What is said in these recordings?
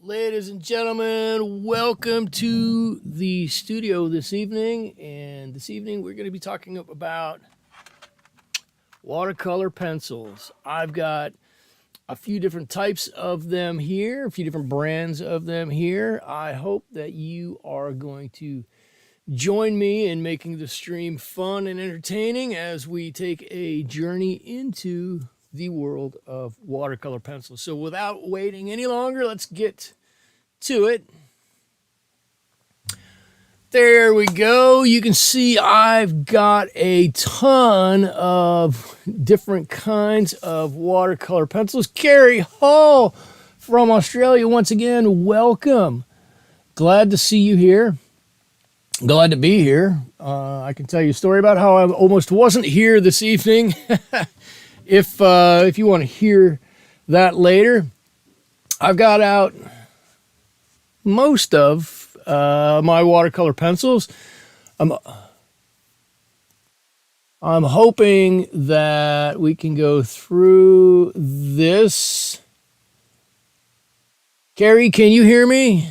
Ladies and gentlemen, welcome to the studio this evening. And this evening we're going to be talking about watercolor pencils. I've got a few different types of them here, a few different brands of them here. I hope that you are going to join me in making the stream fun and entertaining as we take a journey into the world of watercolor pencils. So without waiting any longer, let's get to it. There we go. You can see I've got a ton of different kinds of watercolor pencils. Carrie Hall from Australia, once again, welcome. Glad to see you here. Glad to be here. I can tell you a story about how I almost wasn't here this evening. If you want to hear that later, I've got out most of my watercolor pencils. I'm hoping that we can go through this. Carrie, can you hear me?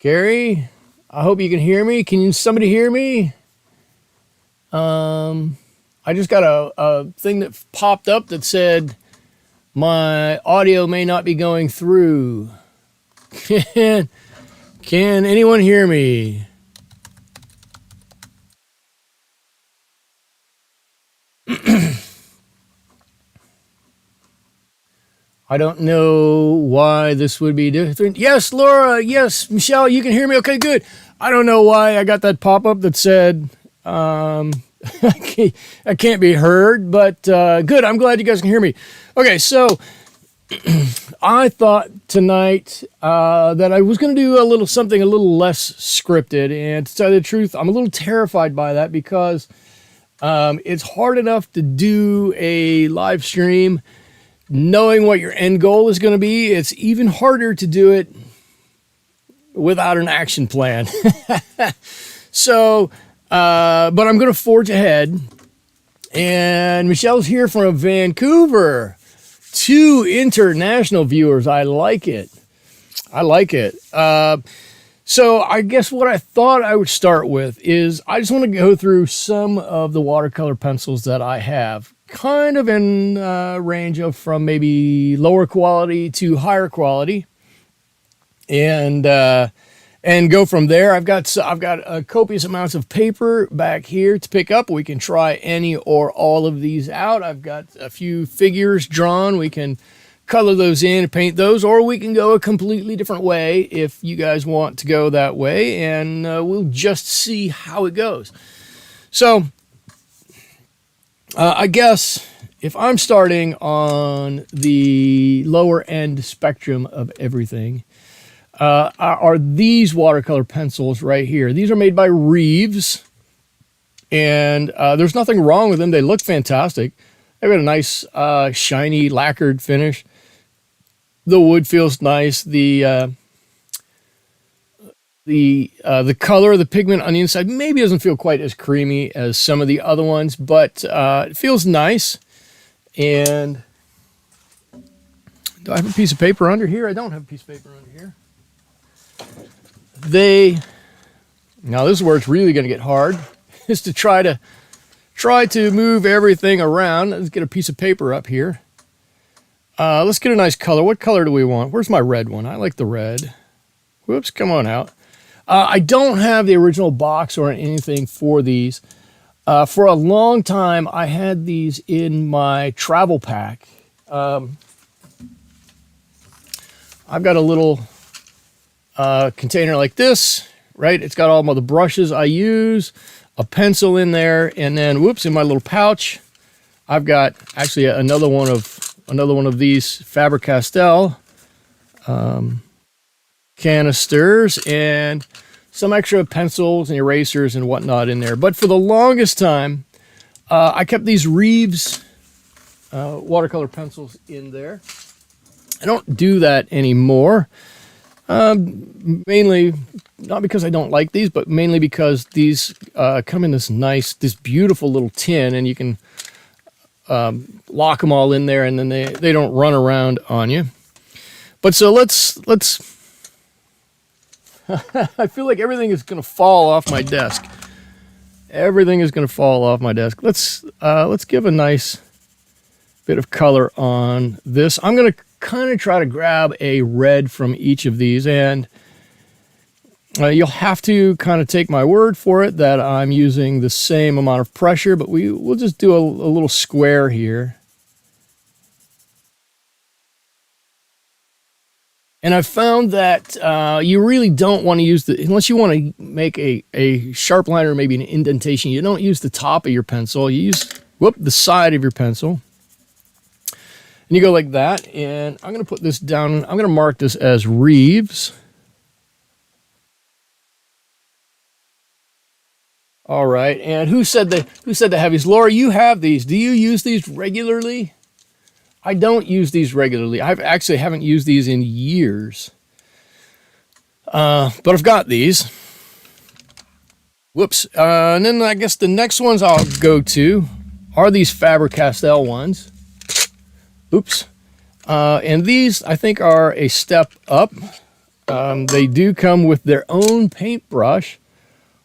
Carrie, I hope you can hear me. Can somebody hear me? I just got a thing that popped up that said my audio may not be going through. Can anyone hear me? I don't know why this would be different. Yes, Laura. Yes, Michelle, you can hear me. Okay, good. I don't know why I got that pop-up that said I can't be heard, but good. I'm glad you guys can hear me. Okay, so I thought tonight that I was going to do something a little less scripted, and to tell you the truth, I'm a little terrified by that because it's hard enough to do a live stream knowing what your end goal is going to be. It's even harder to do it without an action plan. So, but I'm going to forge ahead. And Michelle's here from Vancouver. 2 international viewers. I like it. So I guess what I thought I would start with is I just want to go through some of the watercolor pencils that I have, kind of in range of from maybe lower quality to higher quality, and go from there. I've got copious amounts of paper back here to pick up. We can try any or all of these out. I've got a few figures drawn. We can color those in and paint those, or we can go a completely different way if you guys want to go that way, and we'll just see how it goes. So I guess if I'm starting on the lower end spectrum of everything, are these watercolor pencils right here. These are made by Reeves, and there's nothing wrong with them. They look fantastic. They've got a nice shiny lacquered finish. The wood feels nice. The color, the pigment on the inside maybe doesn't feel quite as creamy as some of the other ones, but it feels nice. And do I have a piece of paper under here? I don't have a piece of paper under here. Now this is where it's really going to get hard, is to try to move everything around. Let's get a piece of paper up here. Let's get a nice color. What color do we want? Where's my red one? I like the red. Whoops, come on out. I don't have the original box or anything for these. For a long time, I had these in my travel pack. I've got a little container like this, right? It's got all of the brushes I use, a pencil in there, and then, whoops, in my little pouch, I've got actually another one of these Faber-Castell canisters and some extra pencils and erasers and whatnot in there. But for the longest time, I kept these Reeves watercolor pencils in there. I don't do that anymore. Mainly not because I don't like these, but mainly because these come in this beautiful little tin, and you can lock them all in there, and then they don't run around on you. But so let's I feel like everything is going to fall off my desk. Everything is going to fall off my desk. Let's give a nice bit of color on this. I'm going to kind of try to grab a red from each of these, and you'll have to kind of take my word for it that I'm using the same amount of pressure, but we'll just do a little square here. And I've found that you really don't want to use unless you want to make a sharp line or maybe an indentation, you don't use the top of your pencil. You use, the side of your pencil. And you go like that. And I'm going to put this down. I'm going to mark this as Reeves. All right. And who said to have these? Laura, you have these. Do you use these regularly? I don't use these regularly. I actually haven't used these in years. But I've got these. Whoops. And then I guess the next ones I'll go to are these Faber-Castell ones. Oops. And these, I think, are a step up. They do come with their own paintbrush.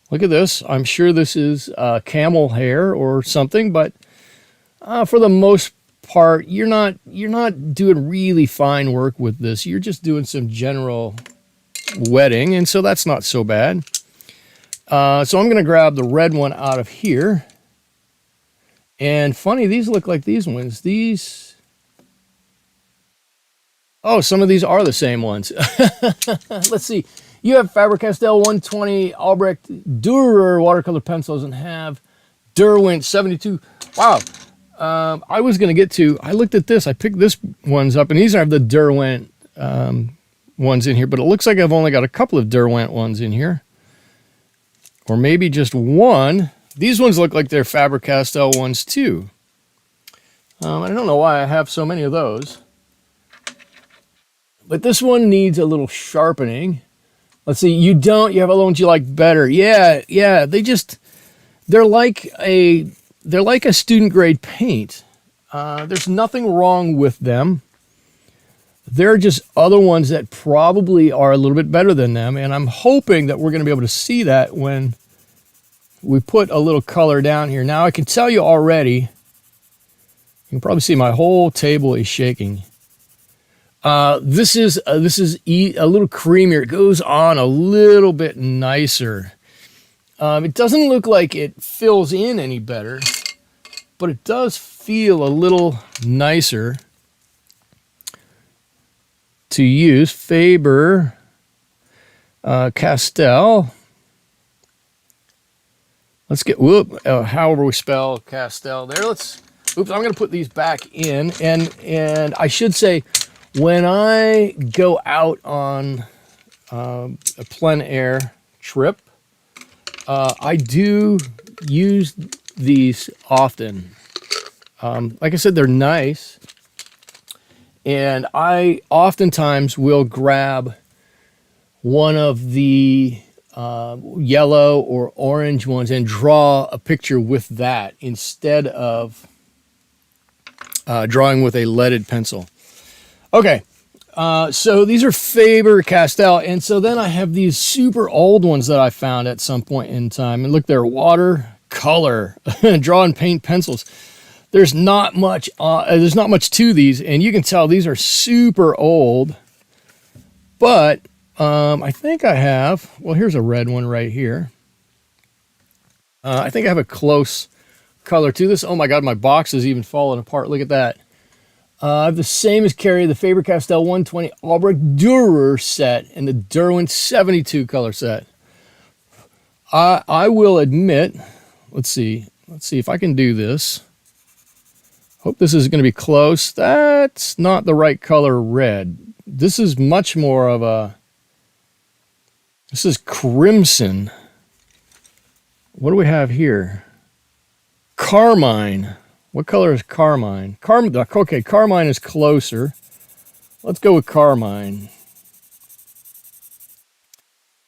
Look at this. I'm sure this is camel hair or something, but for the most part, you're not doing really fine work with this. You're just doing some general wetting, and so that's not so bad. So I'm going to grab the red one out of here. And funny, these look like these ones. Oh, some of these are the same ones. Let's see. You have Faber-Castell 120 Albrecht Dürer watercolor pencils and have Derwent 72. Wow. I was going to get to, I looked at this, I picked this ones up, and these are the Derwent ones in here, but it looks like I've only got a couple of Derwent ones in here. Or maybe just one. These ones look like they're Faber-Castell ones too. I don't know why I have so many of those. But this one needs a little sharpening. Let's see, you have other ones you like better. Yeah, they're like a student grade paint. There's nothing wrong with them. They're just other ones that probably are a little bit better than them. And I'm hoping that we're going to be able to see that when we put a little color down here. Now I can tell you already, you can probably see my whole table is shaking. This is a little creamier. It goes on a little bit nicer. It doesn't look like it fills in any better, but it does feel a little nicer to use. Faber Castell. Let's get, however we spell Castell there. I'm going to put these back in, and I should say, when I go out on a plein air trip, I do use these often. Like I said, they're nice. And I oftentimes will grab one of the yellow or orange ones and draw a picture with that instead of drawing with a leaded pencil. Okay. So these are Faber-Castell, and so then I have these super old ones that I found at some point in time. And look, they're watercolor draw and paint pencils. There's not much to these, and you can tell these are super old. But I think I have. Well, here's a red one right here. I think I have a close color to this. Oh my God, my box is even falling apart. Look at that. I have the same as Carrie, the Faber-Castell 120 Albrecht Dürer set and the Derwent 72 color set. I will admit, let's see if I can do this. Hope this is going to be close. That's not the right color red. This is much more of this is crimson. What do we have here? Carmine. What color is carmine? Okay, carmine is closer. Let's go with carmine.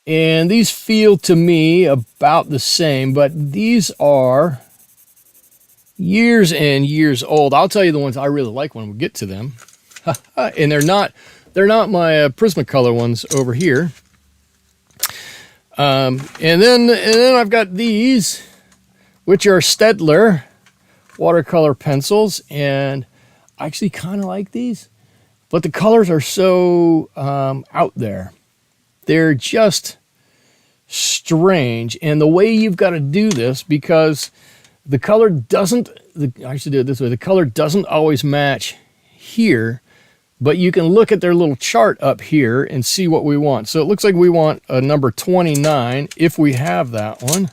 And these feel to me about the same, but these are years and years old. I'll tell you the ones I really like when we get to them. And they're not my Prismacolor ones over here. And then I've got these, which are Staedtler watercolor pencils, and I actually kind of like these, but the colors are so out there. They're just strange, and the way you've got to do this, because the color doesn't, I should do it this way, the color doesn't always match here, but you can look at their little chart up here and see what we want. So it looks like we want a number 29, if we have that one.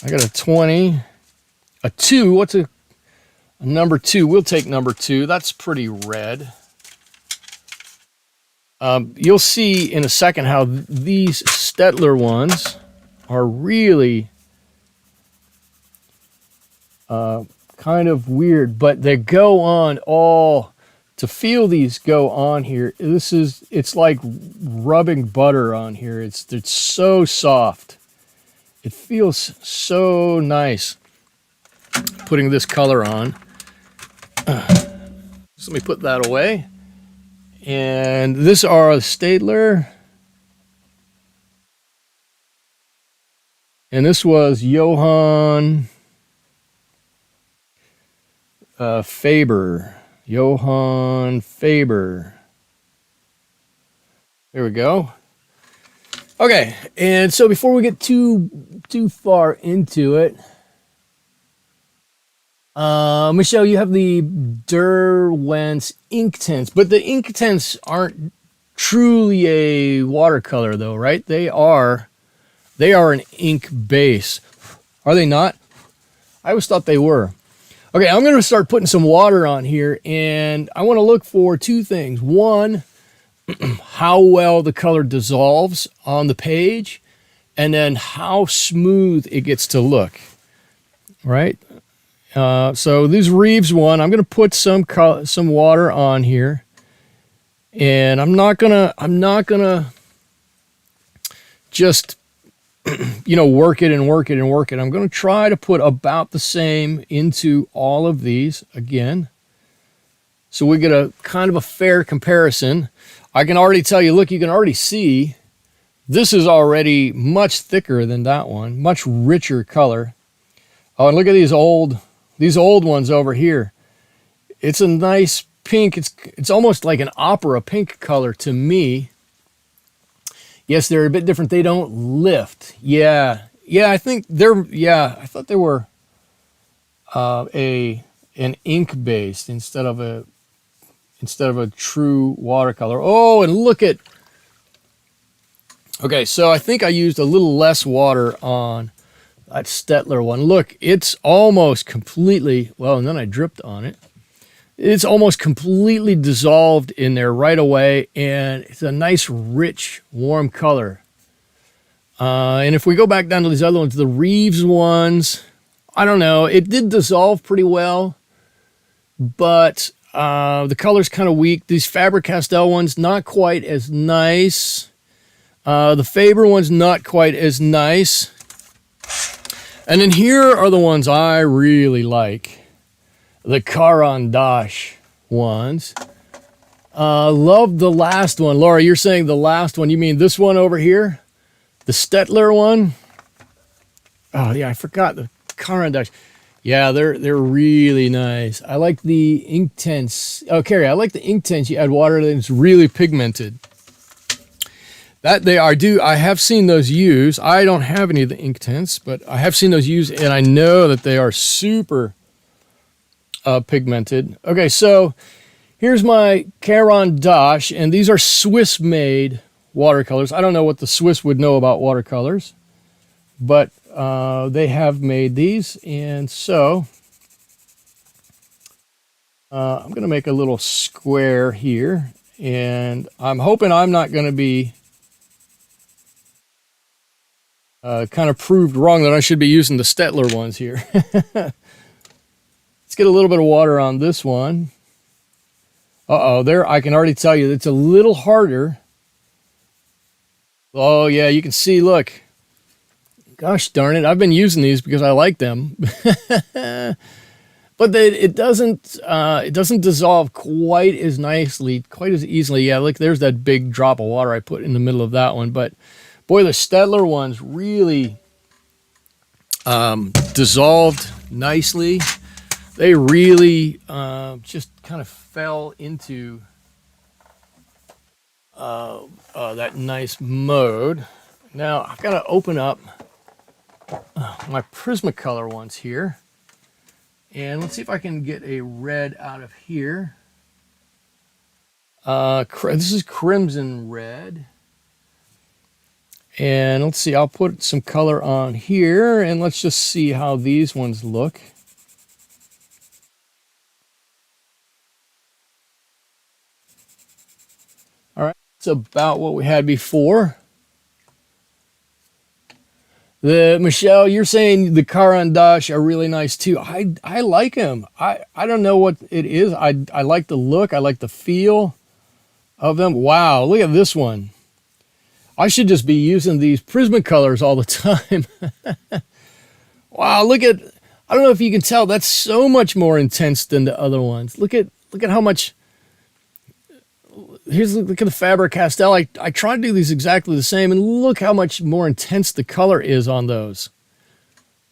I got a 20, a 2, what's a number 2? We'll take number 2, that's pretty red. You'll see in a second how these Staedtler ones are really kind of weird, but they go on all, to feel these go on here, it's like rubbing butter on here. It's so soft. It feels so nice putting this color on. So let me put that away. And this are the Staedtler. And this was Johann Faber. Johann Faber. There we go. Okay, and so before we get too far into it, Michelle, you have the Derwent's ink tints, but the ink tints aren't truly a watercolor, though, right? They are an ink base. Are they not? I always thought they were. Okay, I'm going to start putting some water on here, and I want to look for two things. One, how well the color dissolves on the page, and then how smooth it gets to look, right? So this Reeves one, I'm going to put some water on here, and I'm not gonna just work it and work it and work it. I'm going to try to put about the same into all of these again, so we get a kind of a fair comparison. I can already tell you, look, you can already see this is already much thicker than that one, much richer color. Oh, and look at these old ones over here. It's a nice pink. It's almost like an opera pink color to me. Yes, they're a bit different. They don't lift. Yeah, I think they're. Yeah, I thought they were an ink based instead of a true watercolor. Oh, and look at. Okay, so I think I used a little less water on that Staedtler one. Look, it's almost completely, well, and then I dripped on it. It's almost completely dissolved in there right away, and it's a nice, rich, warm color. And if we go back down to these other ones, the Reeves ones, I don't know, it did dissolve pretty well, but the color's kind of weak. These Faber-Castell ones, not quite as nice. The Faber one's not quite as nice. And then here are the ones I really like. The Caran ones. Love the last one. Laura, you're saying the last one. You mean this one over here? The Staedtler one? Oh, yeah, I forgot the Caran. Yeah, they're really nice. I like the Inktense. Oh, Carrie, I like the Inktense. You add water and it's really pigmented. That they are. I have seen those used. I don't have any of the Inktense, but I have seen those used, and I know that they are super pigmented. Okay, so here's my Caran d'Ache, and these are Swiss-made watercolors. I don't know what the Swiss would know about watercolors, but they have made these, and so I'm going to make a little square here, and I'm hoping I'm not going to be kind of proved wrong that I should be using the Staedtler ones here. Let's get a little bit of water on this one. Uh-oh, there, I can already tell you it's a little harder. Oh, yeah, you can see, look. Gosh darn it, I've been using these because I like them. but it doesn't dissolve quite as nicely, quite as easily. Yeah, look, there's that big drop of water I put in the middle of that one. But boy, the Staedtler ones really dissolved nicely. They really just kind of fell into that nice mode. Now I've got to open up my Prismacolor ones here. And let's see if I can get a red out of here. This is crimson red. And let's see, I'll put some color on here and let's just see how these ones look. All right, it's about what we had before. Michelle, you're saying the Caran d'Ache are really nice too. I like them. I don't know what it is. I like the look. I like the feel of them. Wow, look at this one. I should just be using these Prismacolors all the time. Wow, look at, I don't know if you can tell, that's so much more intense than the other ones. Look at how much, look at the Faber-Castell. I try to do these exactly the same, and look how much more intense the color is on those.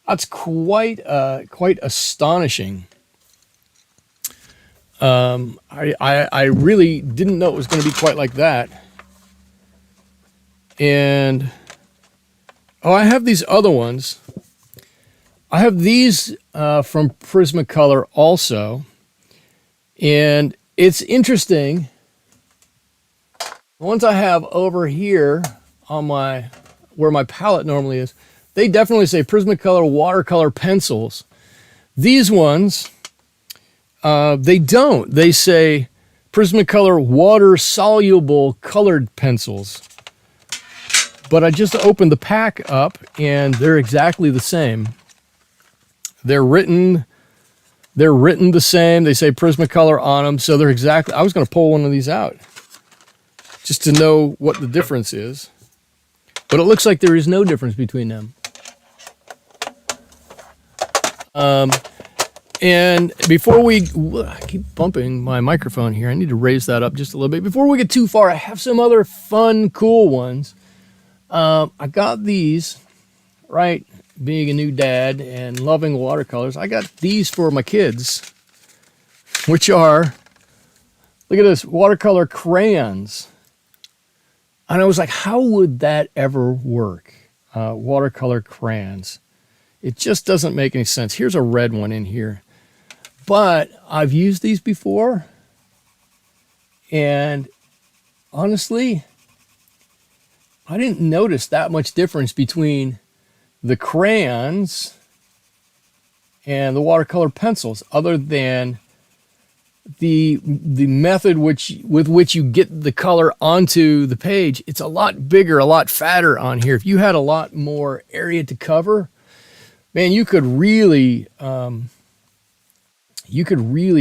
That's quite astonishing. I really didn't know it was going to be quite like that. And oh, I have these other ones. I have these from Prismacolor also, and it's interesting. The ones I have over here on where my palette normally is, they definitely say Prismacolor Watercolor Pencils. These ones, they don't. They say Prismacolor Water Soluble Colored Pencils. But I just opened the pack up and they're exactly the same. They're written the same. They say Prismacolor on them, so they're exactly. I was going to pull one of these out just to know what the difference is. But it looks like there is no difference between them. And before I keep bumping my microphone here. I need to raise that up just a little bit. Before we get too far, I have some other fun, cool ones. I got these, right, being a new dad and loving watercolors. I got these for my kids, which are, look at this, watercolor crayons. And I was like, how would that ever work? Watercolor crayons. It just doesn't make any sense. Here's a red one in here. But I've used these before. And honestly, I didn't notice that much difference between the crayons and the watercolor pencils, other than the method with which you get the color onto the page. It's a lot bigger, a lot fatter on here. If you had a lot more area to cover, man, you could really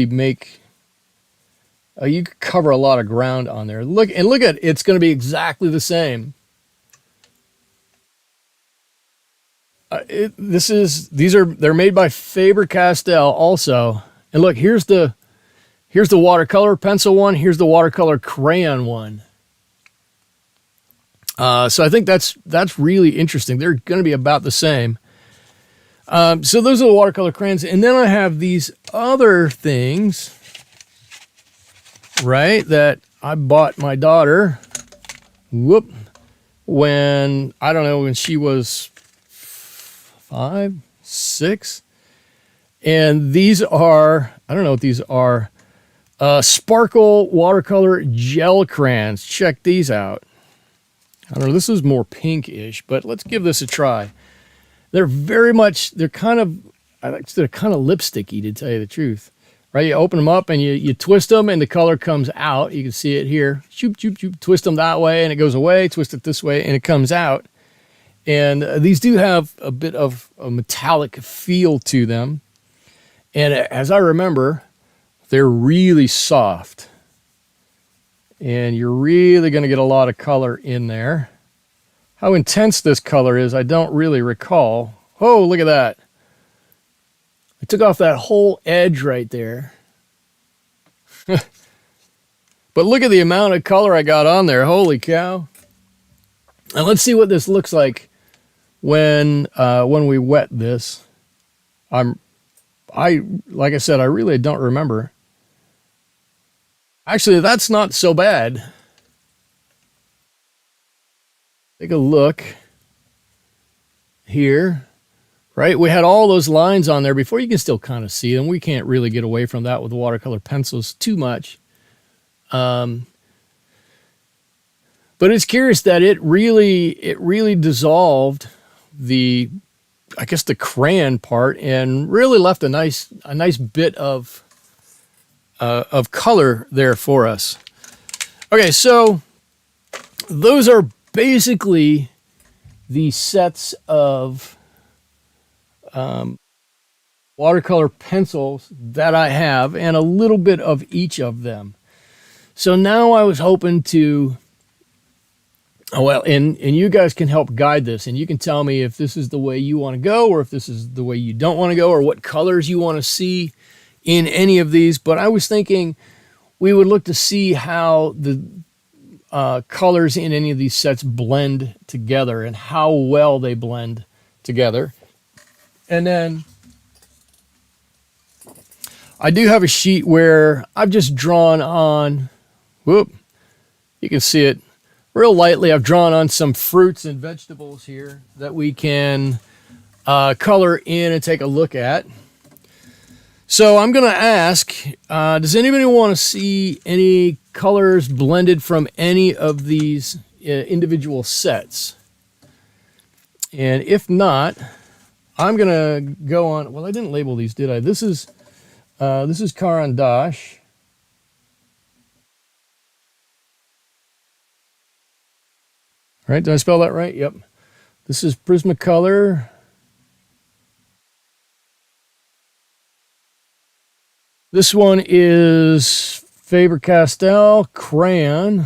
make, you could cover a lot of ground on there. Look at, it's going to be exactly the same. They're made by Faber-Castell also. And look, here's the watercolor pencil one. Here's the watercolor crayon one. So I think that's really interesting. They're going to be about the same. So those are the watercolor crayons. And then I have these other things, right, that I bought my daughter, when she was 5, 6. And these are, I don't know what these are, sparkle watercolor gel crayons. Check these out. I don't know, this is more pinkish, but let's give this a try. They're kind of lipsticky, to tell you the truth. Right? You open them up and you twist them and the color comes out. You can see it here. Shoop, shoop, shoop. Twist them that way and it goes away. Twist it this way and it comes out. And these do have a bit of a metallic feel to them. And as I remember, they're really soft. And you're really going to get a lot of color in there. How intense this color is, I don't really recall. Oh, look at that. I took off that whole edge right there. But look at the amount of color I got on there. Holy cow. And let's see what this looks like when we wet this. Like I said, I really don't remember. Actually, that's not so bad. Take a look here. Right? We had all those lines on there before. You can still kind of see them. We can't really get away from that with watercolor pencils too much. But it's curious that it really dissolved the, I guess, the crayon part and really left a nice bit of color there for us. Okay, so those are basically the sets of watercolor pencils that I have, and a little bit of each of them. So now I was hoping to, and you guys can help guide this, and you can tell me if this is the way you want to go, or if this is the way you don't want to go, or what colors you want to see in any of these. But I was thinking we would look to see how the colors in any of these sets blend together and how well they blend together. And then I do have a sheet where I've just drawn on, whoop, you can see it real lightly. I've drawn on some fruits and vegetables here that we can color in and take a look at. So I'm going to ask, does anybody want to see any colors blended from any of these individual sets? And if not, I'm going to go on. Well, I didn't label these, did I? This is Caran d'Ache. Right? Did I spell that right? Yep. This is Prismacolor. This one is Faber-Castell Crayon.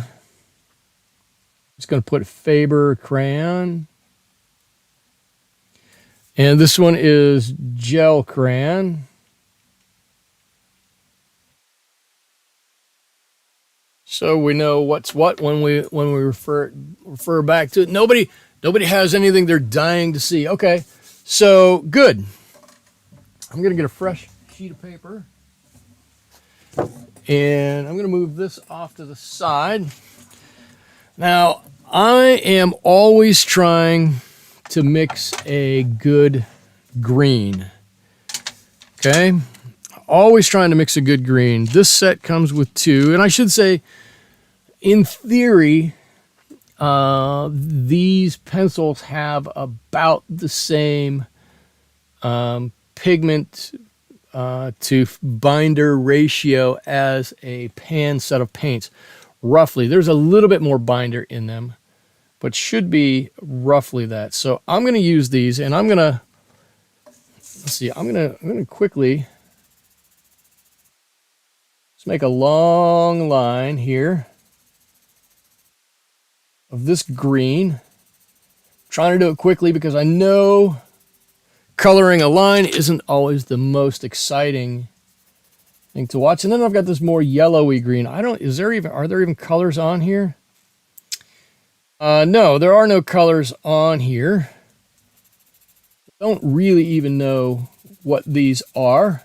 Just going to put Faber Crayon. And this one is Gel Crayon. So we know what's what when we refer back to it. Nobody has anything they're dying to see. Okay, so good. I'm gonna get a fresh sheet of paper, and I'm gonna move this off to the side. Now I am always trying to mix a good green. Okay, always trying to mix a good green. This set comes with 2, and I should say, in theory, these pencils have about the same pigment to binder ratio as a pan set of paints. Roughly, there's a little bit more binder in them, but should be roughly that. So I'm going to use these, and I'm going to, let's see, I'm going to quickly just make a long line here of this green. I'm trying to do it quickly because I know coloring a line isn't always the most exciting thing to watch. And then I've got this more yellowy green. are there even colors on here? No, there are no colors on here. I don't really even know what these are.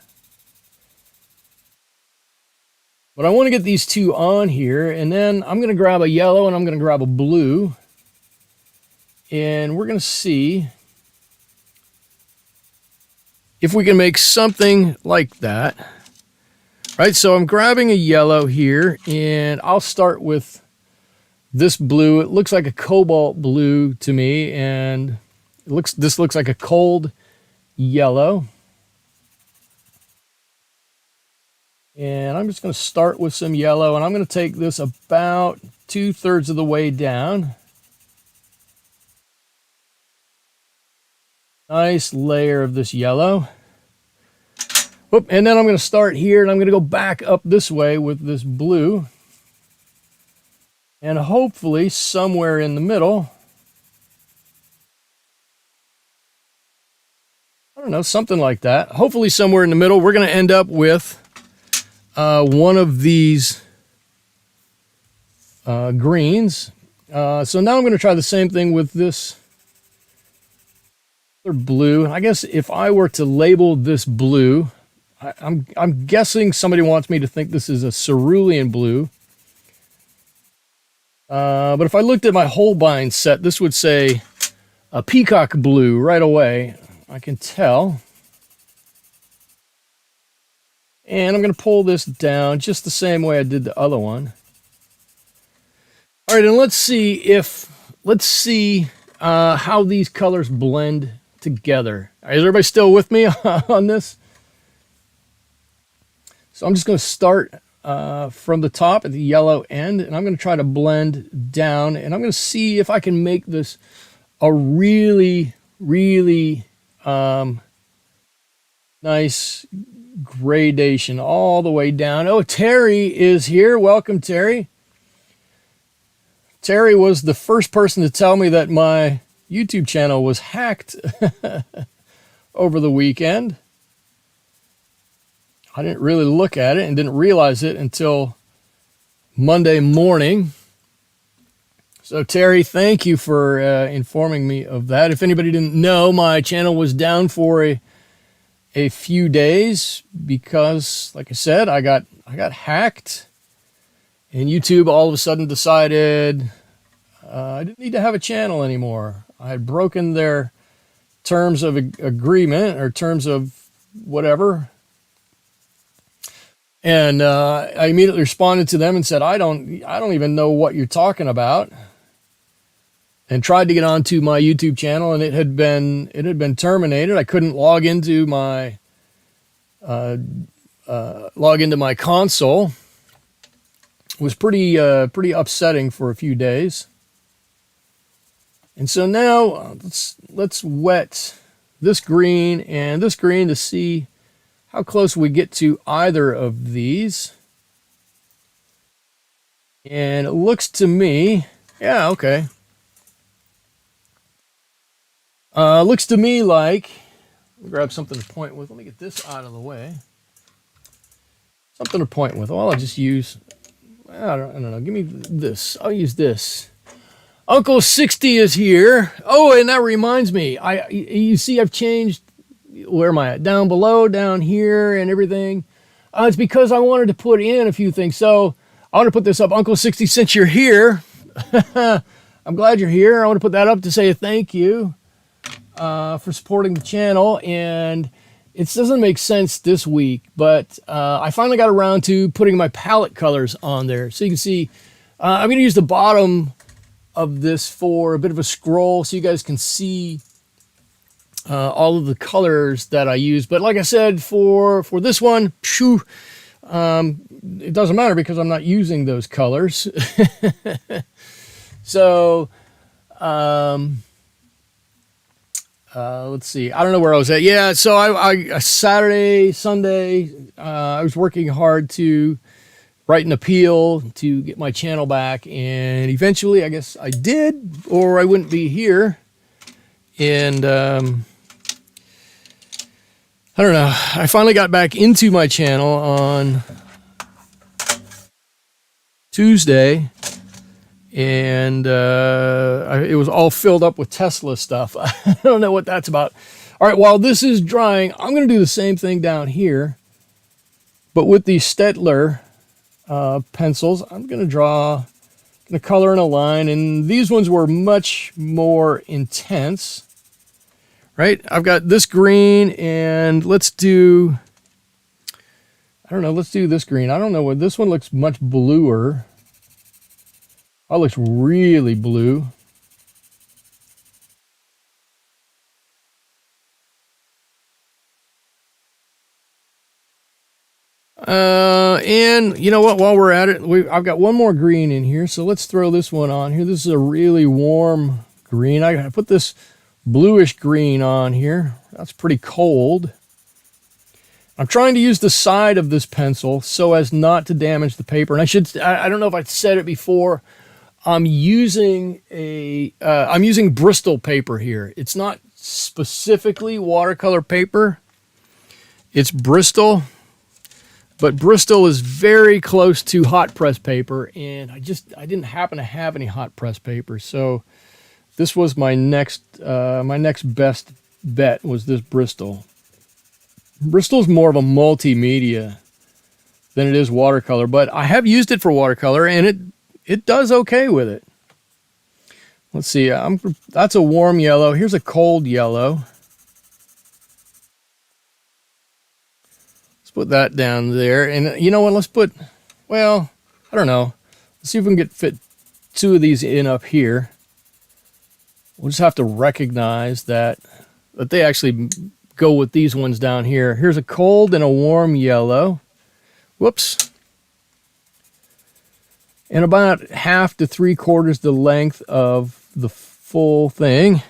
But I want to get these 2 on here, and then I'm going to grab a yellow and I'm going to grab a blue. And we're going to see if we can make something like that. Right, so I'm grabbing a yellow here, and I'll start with this blue. It looks like a cobalt blue to me, and this looks like a cold yellow. And I'm just going to start with some yellow, and I'm going to take this about 2/3 of the way down. Nice layer of this yellow. Whoop, and then I'm going to start here, and I'm going to go back up this way with this blue. And hopefully somewhere in the middle, I don't don't know, something like that. Hopefully somewhere in the middle. We're going to end up with one of these greens. So now I'm going to try the same thing with this blue. I guess if I were to label this blue, I'm guessing somebody wants me to think this is a cerulean blue. But if I looked at my Holbein set, this would say a peacock blue right away. I can tell. And I'm going to pull this down just the same way I did the other one. All right, and let's see how these colors blend together. All right, is everybody still with me on this? So I'm just going to start from the top at the yellow end, and I'm going to try to blend down, and I'm going to see if I can make this a really, really nice gradation all the way down. Oh, Terry is here. Welcome, Terry. Terry was the first person to tell me that my YouTube channel was hacked over the weekend. I didn't really look at it and didn't realize it until Monday morning. So Terry, thank you for informing me of that. If anybody didn't know, my channel was down for a few days because, like I said, I got hacked, and YouTube all of a sudden decided I didn't need to have a channel anymore. I had broken their terms of agreement or terms of whatever. And I immediately responded to them and said, I don't even know what you're talking about. And tried to get onto my YouTube channel, and it had been terminated. I couldn't log into my console. It was pretty upsetting for a few days. And so now let's wet this green and this green to see how close we get to either of these. And it looks to me, yeah, okay. Looks to me like, let me grab something to point with. Let me get this out of the way. Something to point with. Well, I'll just use, I don't know. Give me this. I'll use this. Uncle 60 is here. Oh, and that reminds me. You see, I've changed. Where am I at? Down below, down here, and everything. It's because I wanted to put in a few things. So I want to put this up. Uncle 60, since you're here, I'm glad you're here. I want to put that up to say a thank you for supporting the channel. And it doesn't make sense this week, but I finally got around to putting my palette colors on there. So you can see, I'm going to use the bottom of this for a bit of a scroll so you guys can see all of the colors that I use. But like I said, for this one, it doesn't matter because I'm not using those colors. So, let's see. I don't know where I was at. Yeah, so I Saturday, Sunday, I was working hard to write an appeal to get my channel back, and eventually, I guess I did, or I wouldn't be here. And I don't know. I finally got back into my channel on Tuesday, and it was all filled up with Tesla stuff. I don't know what that's about. All right, while this is drying, I'm going to do the same thing down here, but with the Stettler pencils. I'm going to color in a line, and these ones were much more intense. Right? I've got this green, and let's do, I don't know, let's do this green. I don't know what, this one looks much bluer. That looks really blue. And you know what, while we're at it, I've got one more green in here, so let's throw this one on here. This is a really warm green. I put this bluish green on here. That's pretty cold. I'm trying to use the side of this pencil so as not to damage the paper. And I don't know if I said it before, I'm using Bristol paper here. It's not specifically watercolor paper. It's Bristol, but Bristol is very close to hot press paper, and I didn't happen to have any hot press paper, so this was my next best bet was this Bristol. Bristol's more of a multimedia than it is watercolor, but I have used it for watercolor, and it does okay with it. Let's see, that's a warm yellow. Here's a cold yellow. Let's put that down there. And you know what, let's put, well, I don't know. Let's see if we can fit 2 of these in up here. We'll just have to recognize that they actually go with these ones down here. Here's a cold and a warm yellow. Whoops. And about 1/2 to 3/4 the length of the full thing.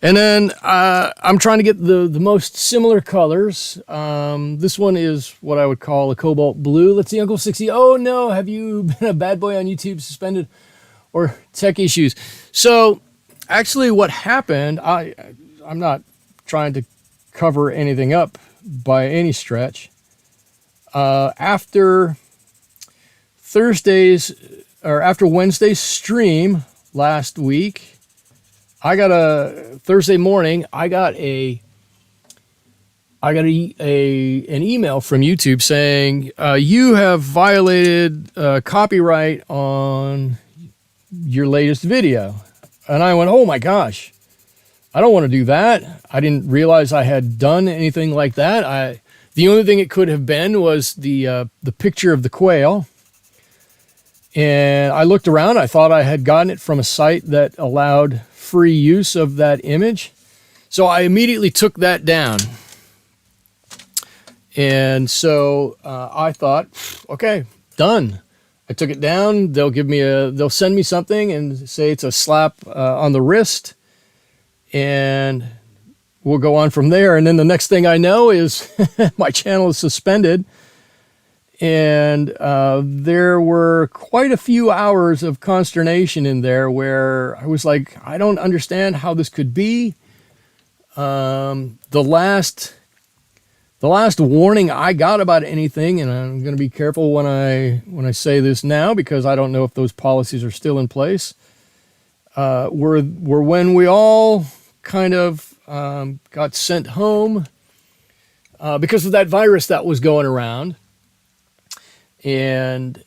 And then I'm trying to get the most similar colors. This one is what I would call a cobalt blue. Let's see, Uncle 60. Oh no, have you been a bad boy on YouTube, suspended, or tech issues? So actually what happened, I'm not trying to cover anything up by any stretch. After Wednesday's stream last week, Thursday morning, I got an email from YouTube saying, you have violated copyright on your latest video. And I went, oh my gosh, I don't want to do that. I didn't realize I had done anything like that. The only thing it could have been was the picture of the quail. And I looked around. I thought I had gotten it from a site that allowed free use of that image. So I immediately took that down. And so I thought, okay, done. I took it down. They'll send me something and say it's a slap on the wrist. And we'll go on from there. And then the next thing I know is my channel is suspended. And there were quite a few hours of consternation in there where I was like, I don't understand how this could be. The last warning I got about anything, and I'm going to be careful when I say this now because I don't know if those policies are still in place, were when we all kind of got sent home because of that virus that was going around. And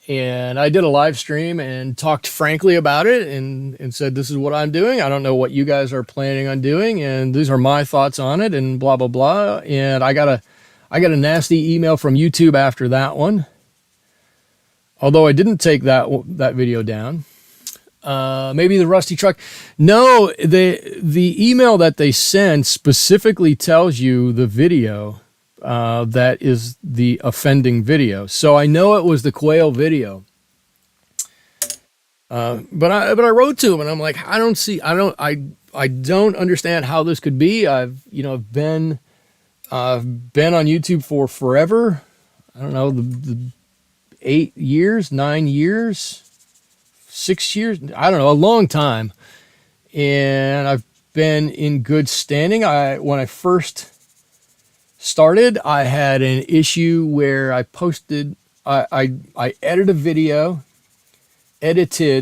I did a live stream and talked frankly about it and said, this is what I'm doing. I don't know what you guys are planning on doing. And these are my thoughts on it and blah, blah, blah. And I got a nasty email from YouTube after that one. Although I didn't take that video down. Maybe the rusty truck. No, the email that they send specifically tells you the video that is the offending video. So I know it was the quail video. But I wrote to him and I'm like, I don't understand how this could be. I've been on YouTube for forever. I don't know, the 8 years, 9 years, 6 years, I don't know, a long time. And I've been in good standing. When I first started, I had an issue where I edited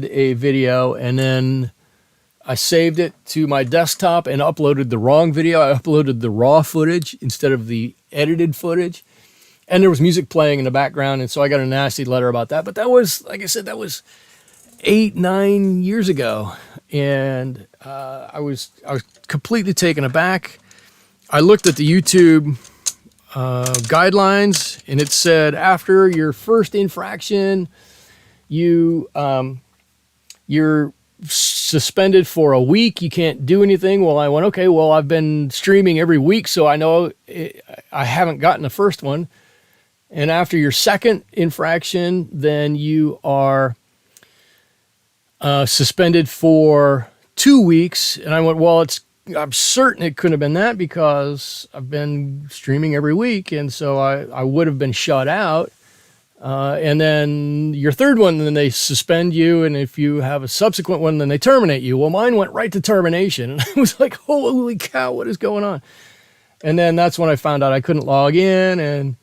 a video, and then I saved it to my desktop and uploaded the wrong video. I uploaded the raw footage instead of the edited footage. And there was music playing in the background, and so I got a nasty letter about that. But that was, like I said, that was 8-9 years ago. And I was completely taken aback. I looked at the YouTube guidelines, and it said after your first infraction, you're suspended for a week. You can't do anything. Well, I went, okay, well, I've been streaming every week, so I know I haven't gotten the first one. And after your second infraction, then you are suspended for 2 weeks. And I went, well, I'm certain it couldn't have been that because I've been streaming every week. And so I would have been shut out. And then your third one, then they suspend you. And if you have a subsequent one, then they terminate you. Well, mine went right to termination. And I was like, holy cow, what is going on? And then that's when I found out I couldn't log in. And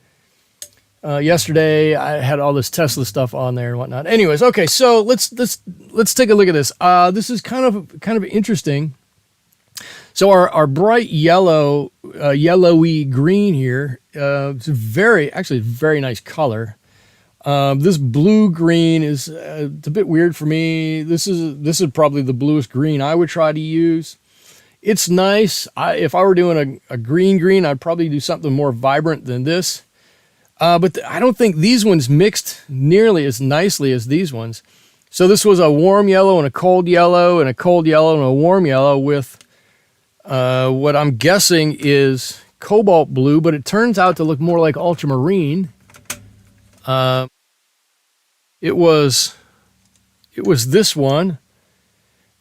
yesterday I had all this Tesla stuff on there and whatnot. Anyways, okay, so let's take a look at this. This is kind of interesting. So our bright yellow, yellowy green here, it's actually very nice color. This blue green is it's a bit weird for me. This is probably the bluest green I would try to use. It's nice. If I were doing a green, I'd probably do something more vibrant than this. But I don't think these ones mixed nearly as nicely as these ones. So this was a warm yellow and a cold yellow and a cold yellow and a warm yellow with what I'm guessing is cobalt blue, but it turns out to look more like ultramarine. It was this one.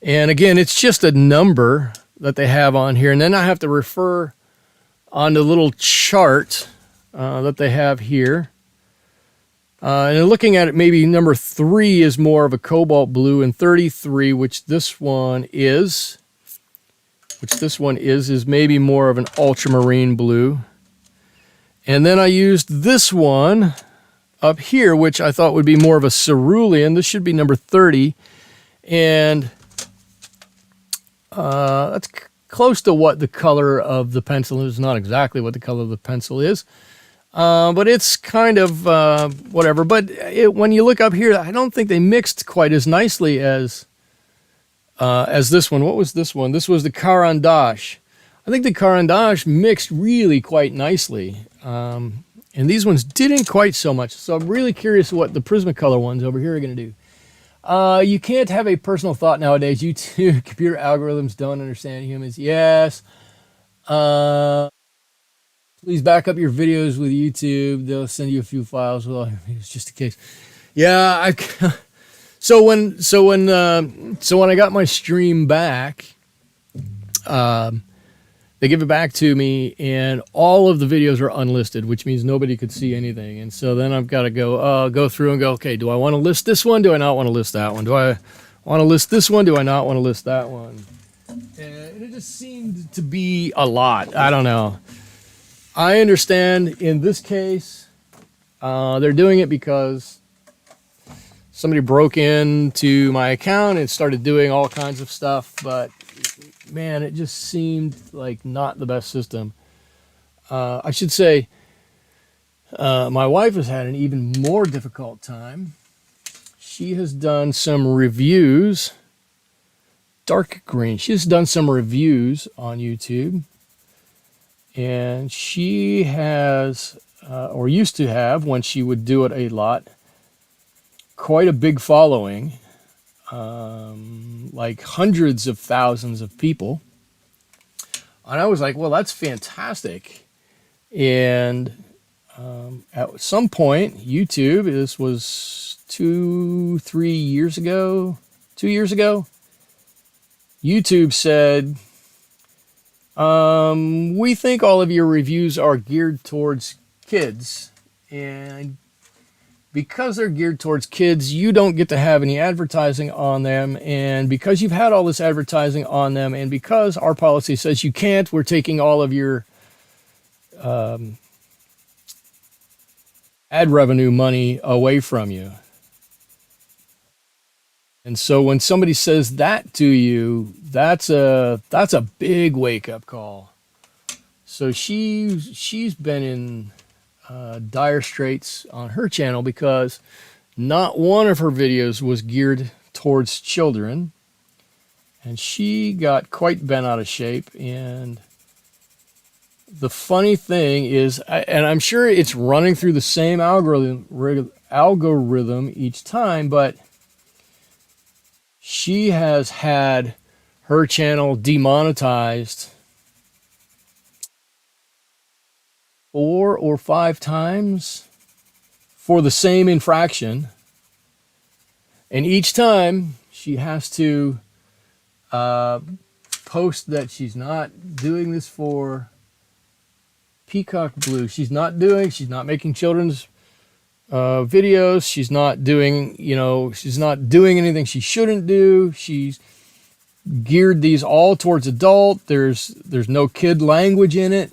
And again, it's just a number that they have on here. And then I have to refer on the little chart that they have here. And looking at it, maybe number 3 is more of a cobalt blue, and 33, which this one is maybe more of an ultramarine blue. And then I used this one up here, which I thought would be more of a cerulean. This should be number 30. And that's close to what the color of the pencil is. Not exactly what the color of the pencil is. But it's kind of whatever. But when you look up here, I don't think they mixed quite as nicely as this one. What was this one? This was the Caran d'Ache. I think the Caran d'Ache mixed really quite nicely. And these ones didn't quite so much. So I'm really curious what the Prismacolor ones over here are going to do. You can't have a personal thought nowadays. YouTube, computer algorithms don't understand humans. Yes. Please back up your videos with YouTube. They'll send you a few files with all your videos just in case. Yeah, so when I got my stream back, they give it back to me, and all of the videos are unlisted, which means nobody could see anything. And so then I've got to go through and go, okay, do I want to list this one? Do I not want to list that one? Do I want to list this one? Do I not want to list that one? And it just seemed to be a lot. I don't know. I understand in this case, they're doing it because somebody broke into my account and started doing all kinds of stuff, but man, it just seemed like not the best system. I should say, my wife has had an even more difficult time. She has done some reviews, dark green. She's done some reviews on YouTube. And she has, or used to have, when she would do it a lot, quite a big following, like hundreds of thousands of people. And I was like, well, that's fantastic. And at some point, YouTube, this was 2 years ago, YouTube said, we think all of your reviews are geared towards kids, and because they're geared towards kids, you don't get to have any advertising on them, and because you've had all this advertising on them, and because our policy says you can't, we're taking all of your ad revenue money away from you. And so when somebody says that to you, that's a big wake-up call. So she's been in dire straits on her channel because not one of her videos was geared towards children. And she got quite bent out of shape. And the funny thing is, and I'm sure it's running through the same algorithm each time, but she has had her channel demonetized 4 or 5 times for the same infraction. And each time she has to post that she's not doing this for Peacock Blue. She's not making children's videos. She's not doing, she's not doing anything she shouldn't do. She's geared these all towards adult. There's no kid language in it,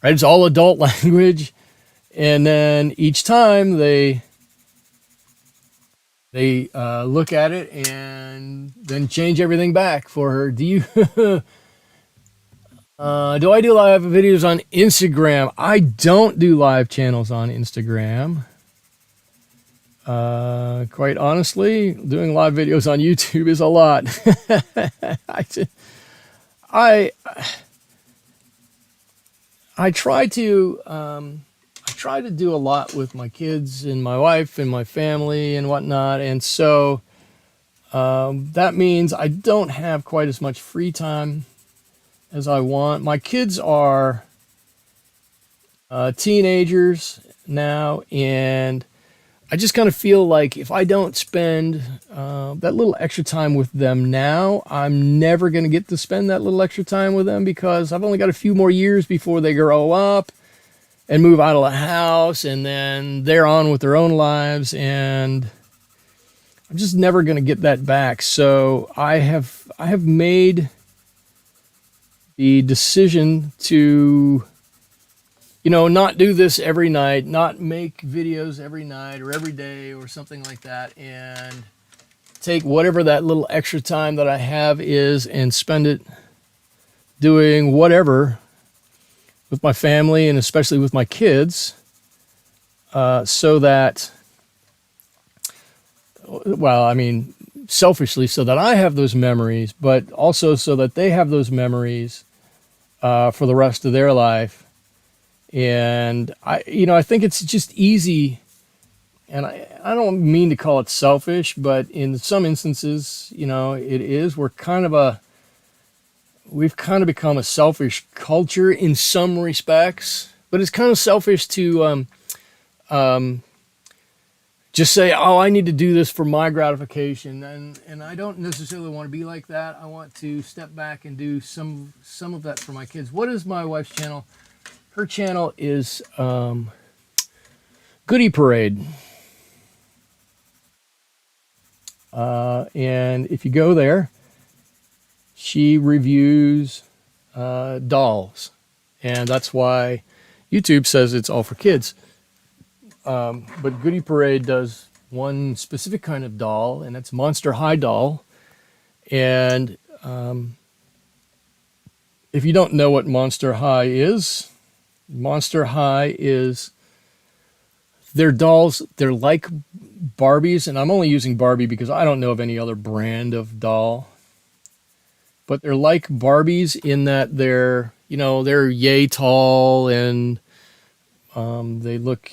right? It's all adult language. And then each time they look at it and then change everything back for her. Do you do I do live videos on Instagram? I don't do live channels on Instagram. Quite honestly, doing live videos on YouTube is a lot. I I try to do a lot with my kids and my wife and my family and whatnot, and so that means I don't have quite as much free time as I want. My kids are teenagers now, and I just kind of feel like if I don't spend that little extra time with them now, I'm never going to get to spend that little extra time with them because I've only got a few more years before they grow up and move out of the house, and then they're on with their own lives, and I'm just never going to get that back. So I have made the decision to not do this every night, not make videos every night or every day or something like that, and take whatever that little extra time that I have is and spend it doing whatever with my family and especially with my kids, so that, well, I mean, selfishly, so that I have those memories, but also so that they have those memories for the rest of their life. And I think it's just easy, and I don't mean to call it selfish, but in some instances, it is. We've kind of become a selfish culture in some respects, but it's kind of selfish to just say, oh, I need to do this for my gratification, and I don't necessarily want to be like that. I want to step back and do some of that for my kids. What is my wife's channel? Her channel is Goodie Parade. And if you go there, she reviews dolls. And that's why YouTube says it's all for kids. But Goodie Parade does one specific kind of doll, and it's Monster High doll. And if you don't know what Monster High is, Monster High is their dolls. They're like Barbies, and I'm only using Barbie because I don't know of any other brand of doll. But they're like Barbies in that they're yay tall, and they look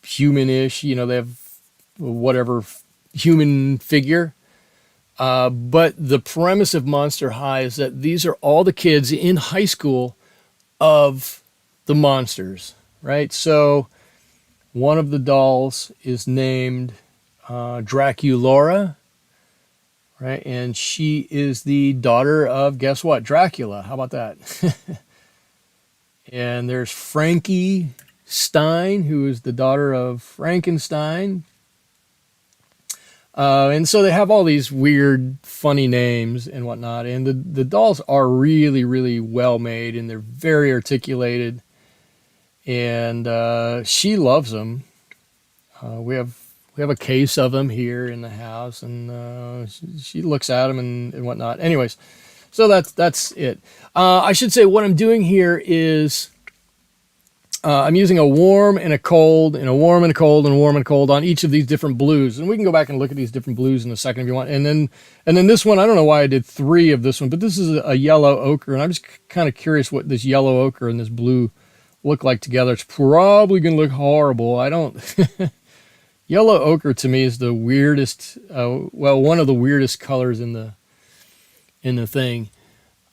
humanish. They have whatever human figure. But the premise of Monster High is that these are all the kids in high school of the monsters, right? So one of the dolls is named Draculaura, right? And she is the daughter of, guess what? Dracula. How about that? And there's Frankie Stein, who is the daughter of Frankenstein. And so they have all these weird, funny names and whatnot. And the dolls are really, really well made, and they're very articulated. And she loves them. We have a case of them here in the house, and she looks at them and whatnot. Anyways, so that's it. I should say what I'm doing here is I'm using a warm and a cold, and a warm and a cold, and a warm and a cold on each of these different blues. And we can go back and look at these different blues in a second if you want. And then this one, I don't know why I did 3 of this one, but this is a yellow ochre, and I'm just kind of curious what this yellow ochre and this blue look like together. It's probably going to look horrible. I don't... Yellow ochre to me is the weirdest, one of the weirdest colors in the thing.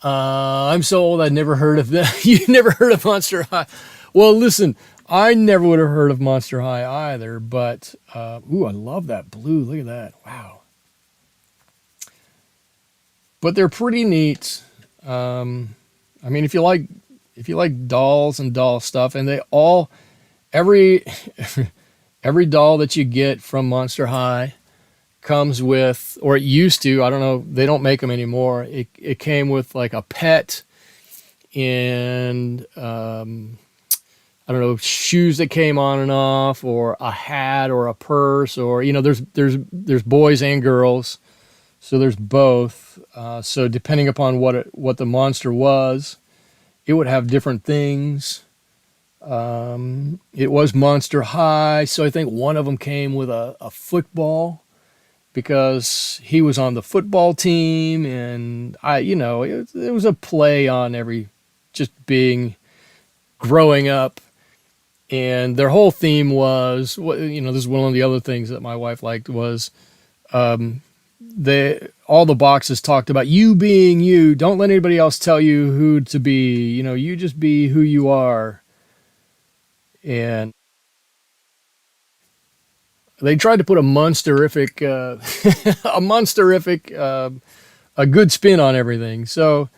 I'm so old I never heard of that. You never heard of Monster High. Well, listen, I never would have heard of Monster High either, but, ooh, I love that blue. Look at that. Wow. But they're pretty neat. I mean, if you like dolls and doll stuff, and they all, every Every doll that you get from Monster High comes with, or it used to, I don't know, they don't make them anymore. It came with like a pet and I don't know, shoes that came on and off, or a hat, or a purse, or there's boys and girls, so there's both. So depending upon what the monster was, it would have different things. It was Monster High, so I think one of them came with a football because he was on the football team, and it was a play on every just being growing up. And their whole theme was, this is one of the other things that my wife liked was, all the boxes talked about you being you. Don't let anybody else tell you who to be. You just be who you are. And they tried to put a monsterific, a good spin on everything. So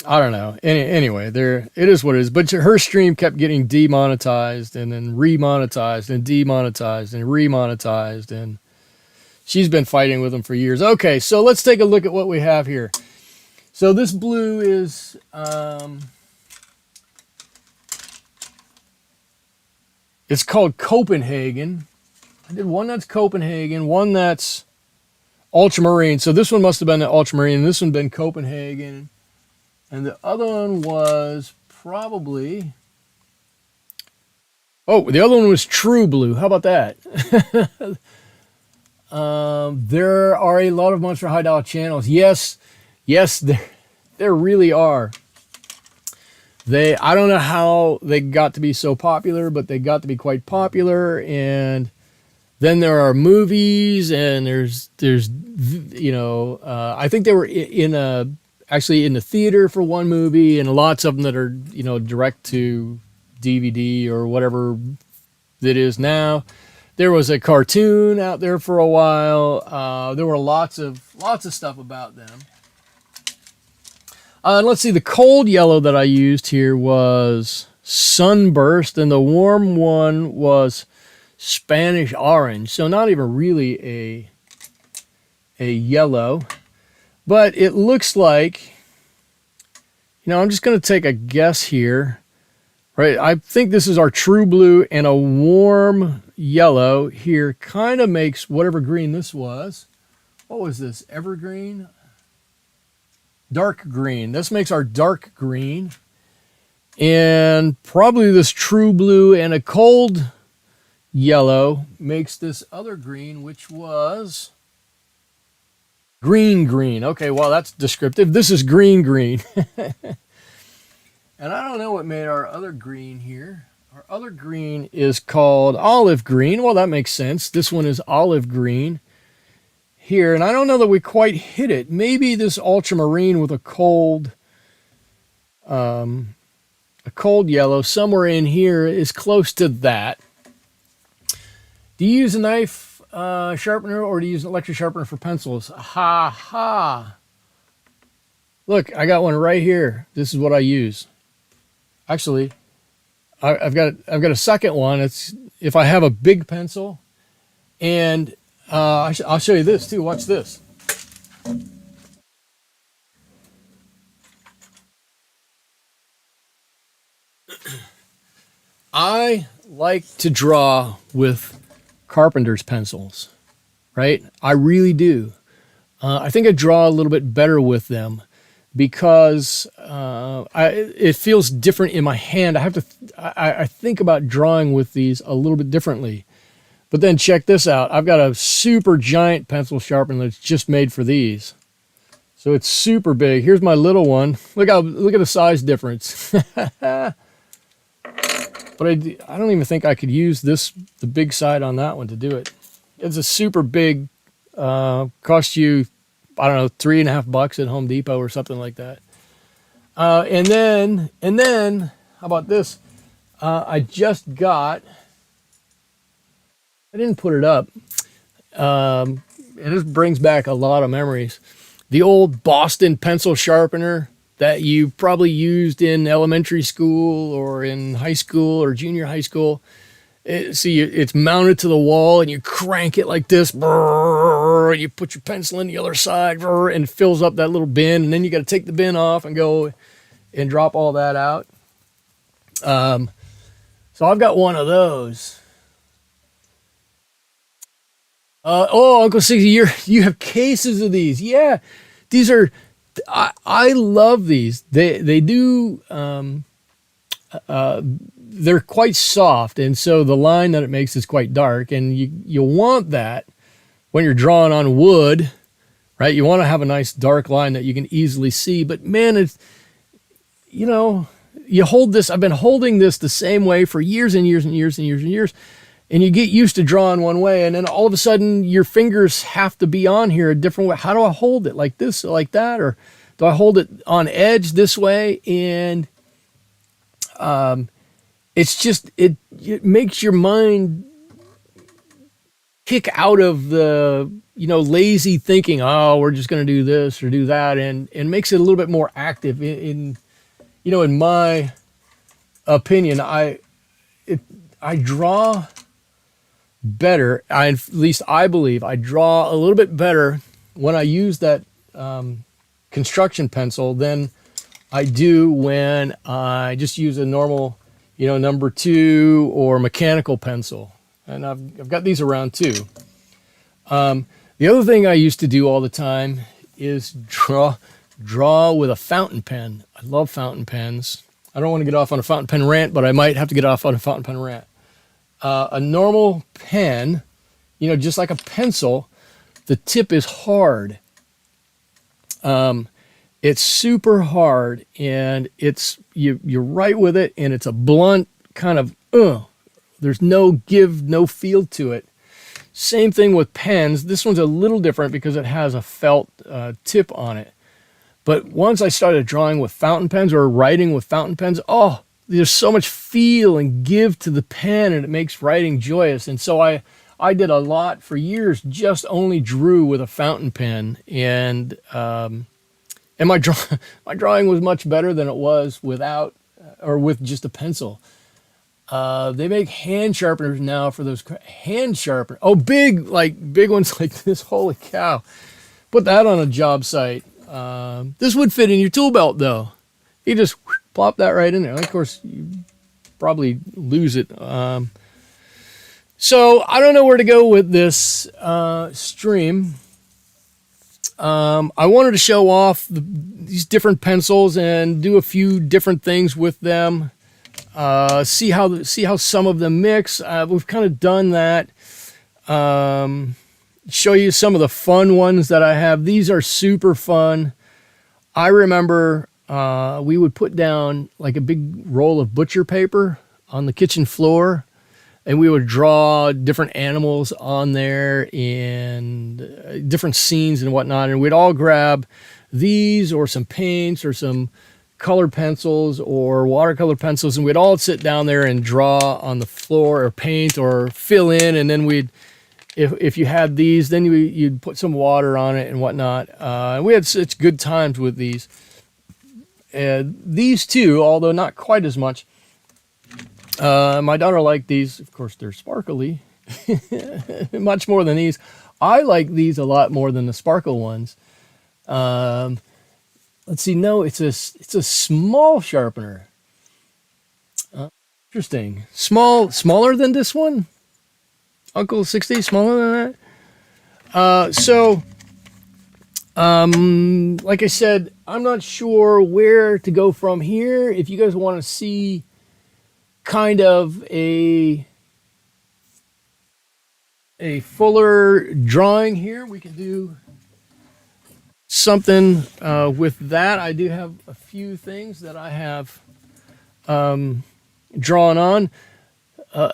I don't know. Anyway, it is what it is. But her stream kept getting demonetized and then remonetized and demonetized and remonetized, and she's been fighting with them for years. Okay, so let's take a look at what we have here. So this blue is it's called Copenhagen. I did one that's Copenhagen, one that's ultramarine. So this one must have been the ultramarine, and this one been Copenhagen. And the other one was probably, the other one was True Blue. How about that? There are a lot of Monster High Dollar channels. Yes, there really are. I don't know how they got to be so popular, but they got to be quite popular. And then there are movies, and there's I think they were actually in the theater for one movie, and lots of them that are, direct to DVD or whatever it is now. There was a cartoon out there for a while. There were lots of stuff about them. Let's see, the cold yellow that I used here was Sunburst, and the warm one was Spanish Orange. So not even really a yellow. But it looks like, I'm just going to take a guess here, right? I think this is our True Blue, and a warm yellow here kind of makes whatever green this was. What was this? Evergreen? Dark green. This makes our dark green. And probably this True Blue and a cold yellow makes this other green, which was green. Okay, well, that's descriptive. This is green. And I don't know what made our other green here. Our other green is called olive green. Well, that makes sense. This one is olive green here. And I don't know that we quite hit it. Maybe this ultramarine with a cold yellow somewhere in here is close to that. Do you use a knife sharpener, or do you use an electric sharpener for pencils? Ha ha. Look, I got one right here. This is what I use. Actually, I've got a second one. It's if I have a big pencil, and I'll show you this too. Watch this. I like to draw with carpenter's pencils, right? I really do. I think I draw a little bit better with them because it feels different in my hand. I think about drawing with these a little bit differently. But then check this out. I've got a super giant pencil sharpener that's just made for these. So it's super big. Here's my little one. Look at the size difference. But I don't even think I could use the big side on that one to do it. It's a super big, cost you, I don't know, $3.50 at Home Depot or something like that. And then, how about this? I just got, I didn't put it up. And this brings back a lot of memories. The old Boston pencil sharpener that you probably used in elementary school or in high school or junior high school. See, it's mounted to the wall, and you crank it like this, and you put your pencil in the other side, and it fills up that little bin, and then you got to take the bin off and go and drop all that out. So I've got one of those. Oh, Uncle 60, you have cases of these. Yeah, these are. I love these. They do. They're quite soft, and so the line that it makes is quite dark, and you want that when you're drawing on wood, right? You want to have a nice dark line that you can easily see. But man, it's, you hold this. I've been holding this the same way for years and years and years and years and years. And you get used to drawing one way, and then all of a sudden your fingers have to be on here a different way. How do I hold it? Like this, like that? Or do I hold it on edge this way? And it's just, it makes your mind kick out of the, lazy thinking, oh, we're just going to do this or do that, and makes it a little bit more active. In my opinion, I draw better. At least I believe I draw a little bit better when I use that construction pencil than I do when I just use a normal, number 2 or mechanical pencil. And I've got these around too. The other thing I used to do all the time is draw with a fountain pen. I love fountain pens. I don't want to get off on a fountain pen rant, but I might have to get off on a fountain pen rant. A normal pen, just like a pencil, the tip is hard. It's super hard, and you write with it, and it's a blunt kind of, there's no give, no feel to it. Same thing with pens. This one's a little different because it has a felt tip on it. But once I started drawing with fountain pens or writing with fountain pens, there's so much feel and give to the pen, and it makes writing joyous. And so I did a lot for years, just only drew with a fountain pen, and my drawing was much better than it was without or with just a pencil. They make hand sharpeners now for those hand sharpeners. Oh, big ones like this. Holy cow! Put that on a job site. This would fit in your tool belt though. You just plop that right in there. Of course, you probably lose it. So I don't know where to go with this stream. I wanted to show off these different pencils and do a few different things with them. See how some of them mix. We've kind of done that. Show you some of the fun ones that I have. These are super fun. I remember we would put down like a big roll of butcher paper on the kitchen floor, and we would draw different animals on there and different scenes and whatnot. And we'd all grab these or some paints or some color pencils or watercolor pencils, and we'd all sit down there and draw on the floor or paint or fill in. And then if you had these, then you'd put some water on it and whatnot. We had such good times with these. These two, although not quite as much. My daughter liked these. Of course, they're sparkly, much more than these. I like these a lot more than the sparkle ones. Let's see. No, it's a small sharpener. Interesting. Smaller than this one. Uncle 60, smaller than that. Like I said, I'm not sure where to go from here. If you guys want to see kind of a fuller drawing here, we can do something with that. I do have a few things that I have drawn on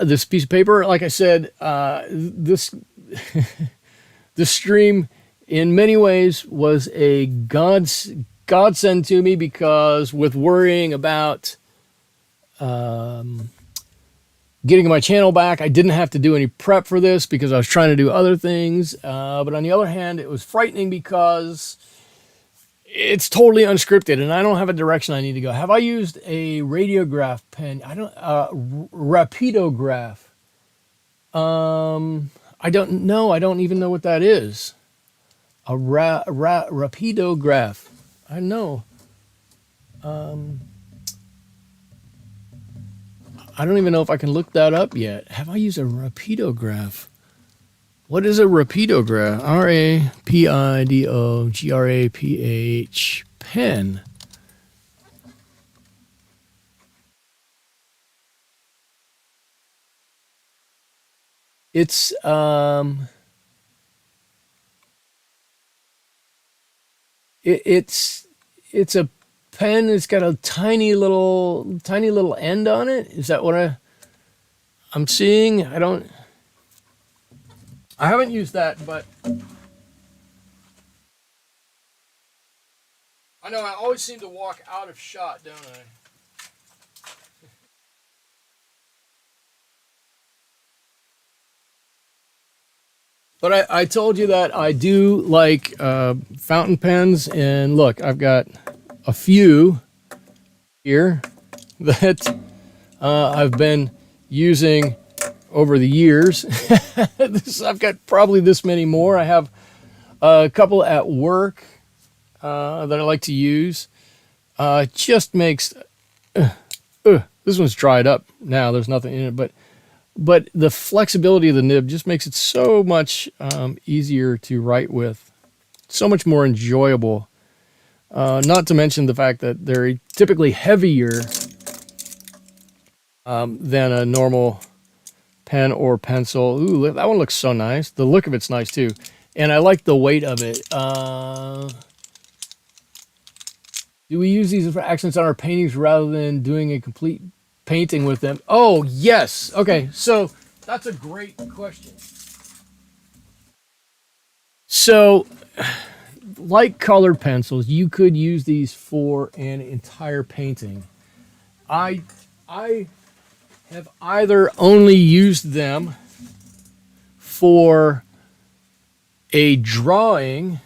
this piece of paper. Like I said, this this stream in many ways was a godsend to me, because with worrying about getting my channel back, I didn't have to do any prep for this because I was trying to do other things. But on the other hand, it was frightening because it's totally unscripted and I don't have a direction I need to go. Have I used a radiograph pen? Rapidograph. I don't know. I don't even know what that is. A rapidograph. I know. I don't even know if I can look that up yet. Have I used a rapidograph? What is a rapidograph? rapidograph pen. It's it's a pen. It's got a tiny little end on it. Is that what I'm seeing? I haven't used that, but I know I always seem to walk out of shot, don't I? But I told you that I do like fountain pens, and look, I've got a few here that I've been using over the years. I've got probably this many more. I have a couple at work that I like to use. It just makes this one's dried up now. There's nothing in it, but the flexibility of the nib just makes it so much easier to write with, so much more enjoyable. Not to mention the fact that they're typically heavier than a normal pen or pencil. Ooh, that one looks so nice. The look of it's nice too. And I like the weight of it. Do we use these for accents on our paintings rather than doing a complete painting with them? Oh, yes. Okay, so that's a great question. So, like colored pencils, you could use these for an entire painting. I I have either only used them for a drawing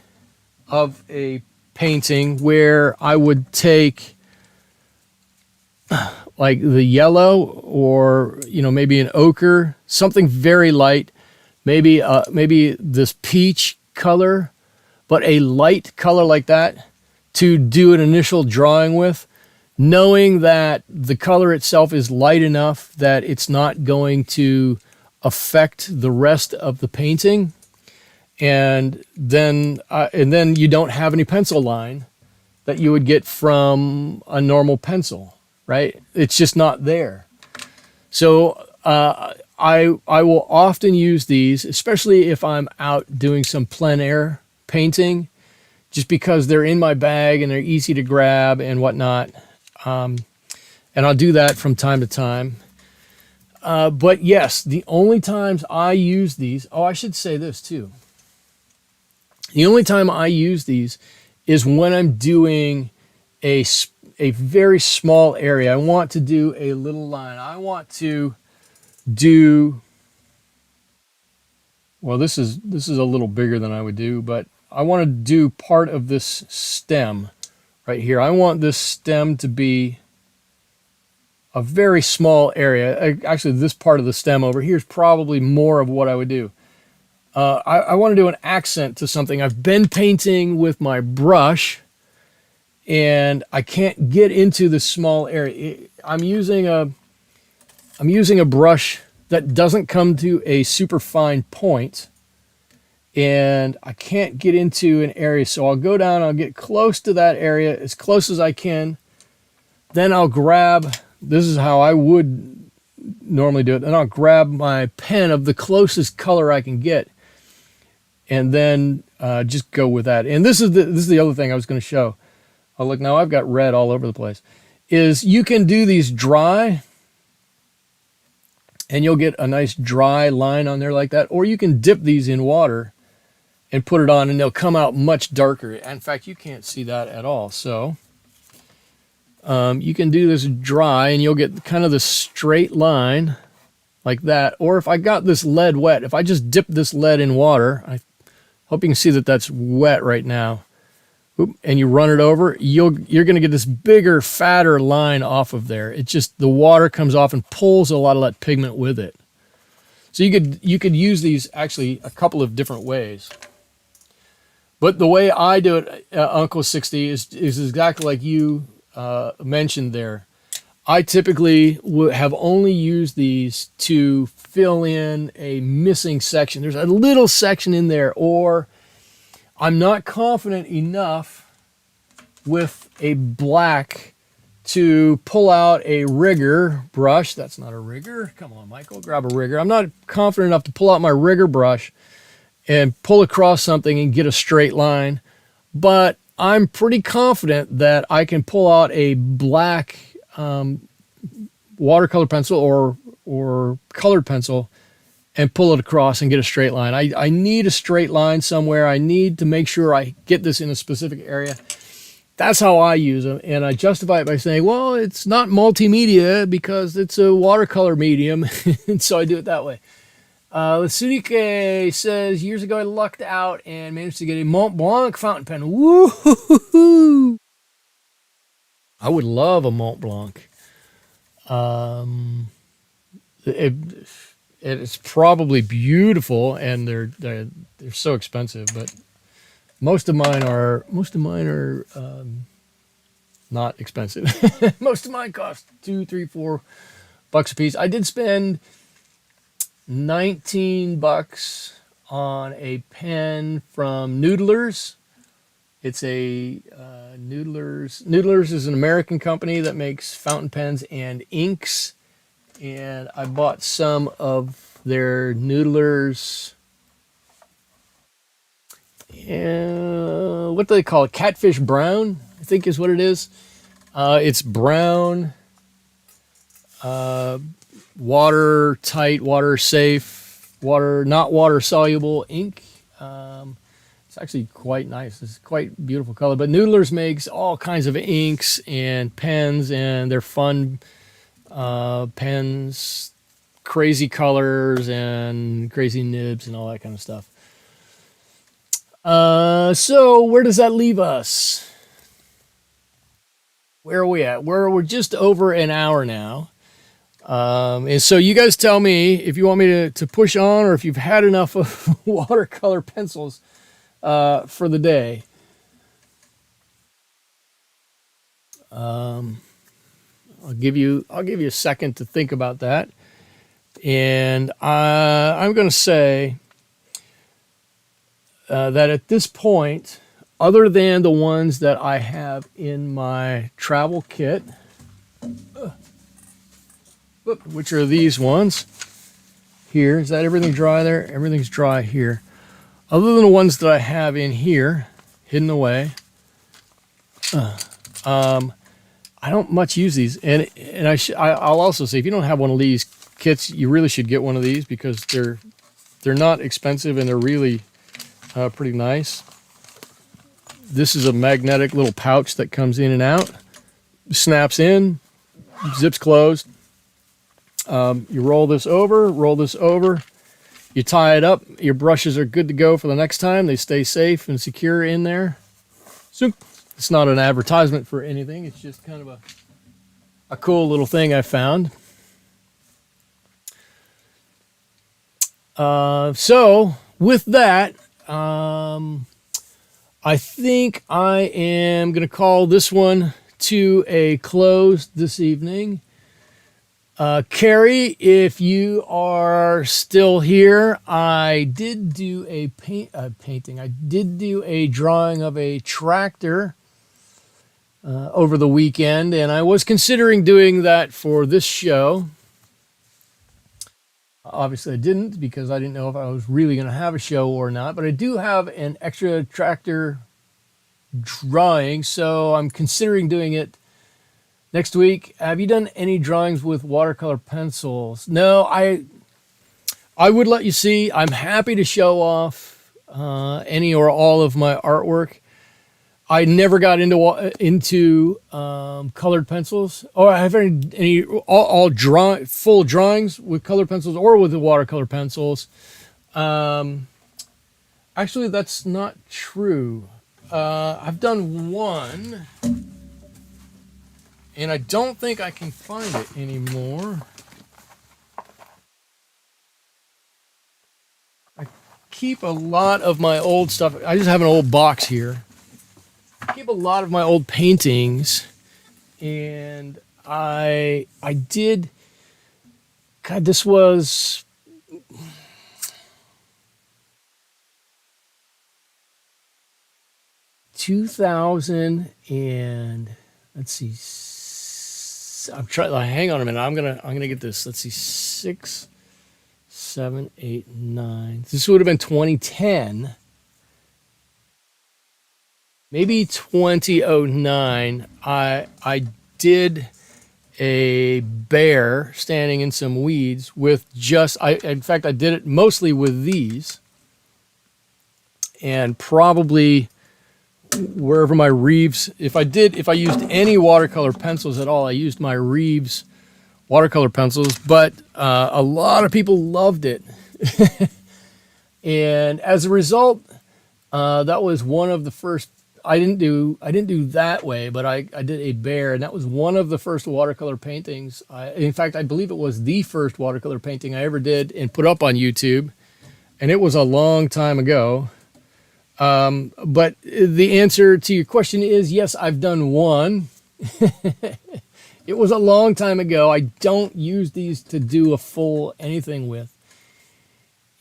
of a painting where I would take like the yellow or maybe an ochre, something very light, maybe this peach color, but a light color like that to do an initial drawing with, knowing that the color itself is light enough that it's not going to affect the rest of the painting, and then you don't have any pencil line that you would get from a normal pencil, right? It's just not there. So I will often use these, especially if I'm out doing some plein air painting, just because they're in my bag and they're easy to grab and whatnot. And I'll do that from time to time. But yes, the only times I use these, oh, I should say this too. The only time I use these is when I'm doing a very small area. I want to do a little line. I want to do, well, this is a little bigger than I would do, but I want to do part of this stem right here. I want this stem to be a very small area. Actually, this part of the stem over here is probably more of what I would do. I want to do an accent to something. I've been painting with my brush, and I can't get into the small area. I'm using a brush that doesn't come to a super fine point, and I can't get into an area. So I'll go down, I'll get close to that area, as close as I can. Then I'll grab, this is how I would normally do it, then I'll grab my pen of the closest color I can get, and then just go with that. And this is the other thing I was going to show. Oh, look, now I've got red all over the place. Is you can do these dry, and you'll get a nice dry line on there like that. Or you can dip these in water and put it on, and they'll come out much darker. In fact, you can't see that at all. So you can do this dry, and you'll get kind of the straight line like that. Or if I got this lead wet, if I just dip this lead in water, I hope you can see that that's wet right now, and you run it over, you're going to get this bigger, fatter line off of there. It just, the water comes off and pulls a lot of that pigment with it. So you could use these actually a couple of different ways. But the way I do it, Uncle 60, is exactly like you mentioned there. I typically have only used these to fill in a missing section. There's a little section in there, or I'm not confident enough with a black to pull out a rigger brush. That's not a rigger. Come on, Michael, grab a rigger. I'm not confident enough to pull out my rigger brush and pull across something and get a straight line. But I'm pretty confident that I can pull out a black watercolor pencil or colored pencil and pull it across and get a straight line. I need a straight line somewhere. I need to make sure I get this in a specific area. That's how I use them, and I justify it by saying, well, it's not multimedia because it's a watercolor medium, and so I do it that way. Tsunike says, years ago I lucked out and managed to get a Mont Blanc fountain pen. Woo-hoo-hoo-hoo! I would love a Mont Blanc. It's probably beautiful, and they're so expensive, but most of mine are not expensive. Most of mine cost $2, $3, $4 a piece. I did spend $19 on a pen from Noodlers. It's a Noodlers. Noodlers is an American company that makes fountain pens and inks, and I bought some of their Noodlers. What do they call it? Catfish Brown, I think is what it is. It's brown, water tight, water safe, not water soluble ink. It's actually quite nice. It's quite beautiful color. But Noodlers makes all kinds of inks and pens, and they're fun pens, crazy colors and crazy nibs and all that kind of stuff. So where does that leave us? Where are we at? We're just over an hour now. And so you guys tell me if you want me to push on, or if you've had enough of watercolor pencils for the day. I'll give you a second to think about that. And I'm going to say that at this point, other than the ones that I have in my travel kit, which are these ones here. Is that everything dry there? Everything's dry here. Other than the ones that I have in here, hidden away, I don't much use these. And I'll also say, if you don't have one of these kits, you really should get one of these, because they're not expensive and they're really pretty nice. This is a magnetic little pouch that comes in and out, snaps in, zips closed. You roll this over, you tie it up, your brushes are good to go for the next time. They stay safe and secure in there. So it's not an advertisement for anything. It's just kind of a cool little thing I found. So with that, I think I am going to call this one to a close this evening. Carrie, if you are still here, I did do a painting. I did do a drawing of a tractor over the weekend, and I was considering doing that for this show. Obviously, I didn't, because I didn't know if I was really going to have a show or not, but I do have an extra tractor drawing, so I'm considering doing it next week. Have you done any drawings with watercolor pencils? No, I would let you see. I'm happy to show off any or all of my artwork. I never got into colored pencils, or I have any full drawings with colored pencils or with the watercolor pencils. Actually, that's not true. I've done one, and I don't think I can find it anymore. keep a lot of my old stuff. I just have an old box here. I keep a lot of my old paintings, and I did. God, this was 2000 and let's see. I'm trying. Hang on a minute. I'm gonna get this. Let's see. 6, 7, 8, 9. This would have been 2010. Maybe 2009. I did a bear standing in some weeds with just. In fact, I did it mostly with these, and probably wherever my Reeves, if I used any watercolor pencils at all, I used my Reeves watercolor pencils, but a lot of people loved it. And as a result, that was one of the first, I didn't do that way, but I did a bear, and that was one of the first watercolor paintings. In fact, I believe it was the first watercolor painting I ever did and put up on YouTube, and it was a long time ago. But the answer to your question is yes, I've done one. It was a long time ago. I don't use these to do a full anything with.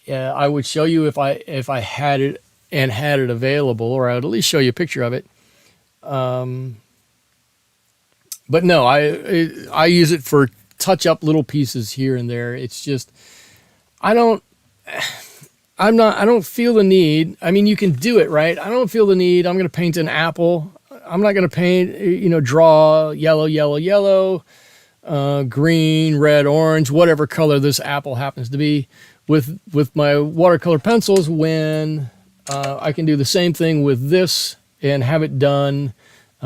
I would show you if I had it and had it available, or I would at least show you a picture of it. But no, I use it for touch up little pieces here and there. It's just, I don't feel the need. I mean, you can do it, right? I don't feel the need. I'm going to paint an apple. I'm not going to paint, draw yellow, yellow, yellow, green, red, orange, whatever color this apple happens to be with my watercolor pencils, when I can do the same thing with this and have it done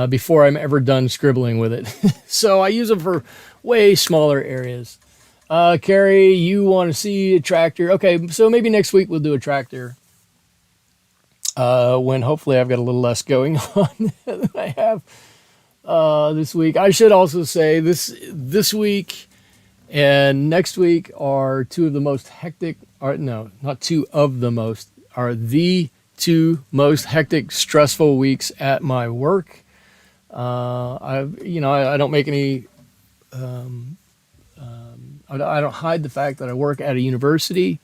before I'm ever done scribbling with it. So I use them for way smaller areas. Carrie, you want to see a tractor? Okay, so maybe next week we'll do a tractor. When hopefully I've got a little less going on than I have this week. I should also say this week and next week are two of the most hectic, or no, not two of the most, are the two most hectic, stressful weeks at my work. I don't make any. I don't hide the fact that I work at a university,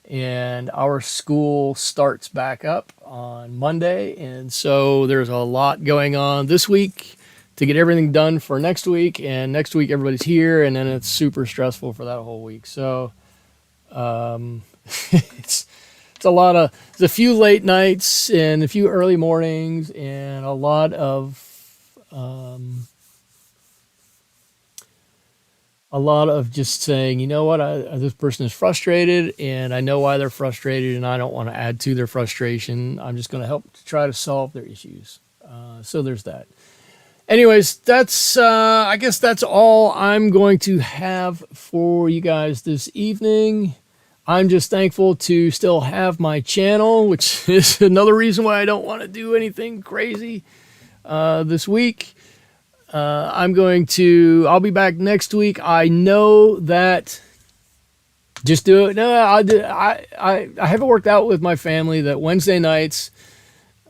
and our school starts back up on Monday. And so there's a lot going on this week to get everything done for next week. And next week everybody's here, and then it's super stressful for that whole week. So it's there's a few late nights and a few early mornings and a lot of just saying, you know what, this person is frustrated, and I know why they're frustrated, and I don't want to add to their frustration. I'm just going to help to try to solve their issues. So there's that. Anyways, I guess that's all I'm going to have for you guys this evening. I'm just thankful to still have my channel, which is another reason why I don't want to do anything crazy this week. I'll be back next week. I know that, just do it. No, I haven't worked out with my family that Wednesday nights,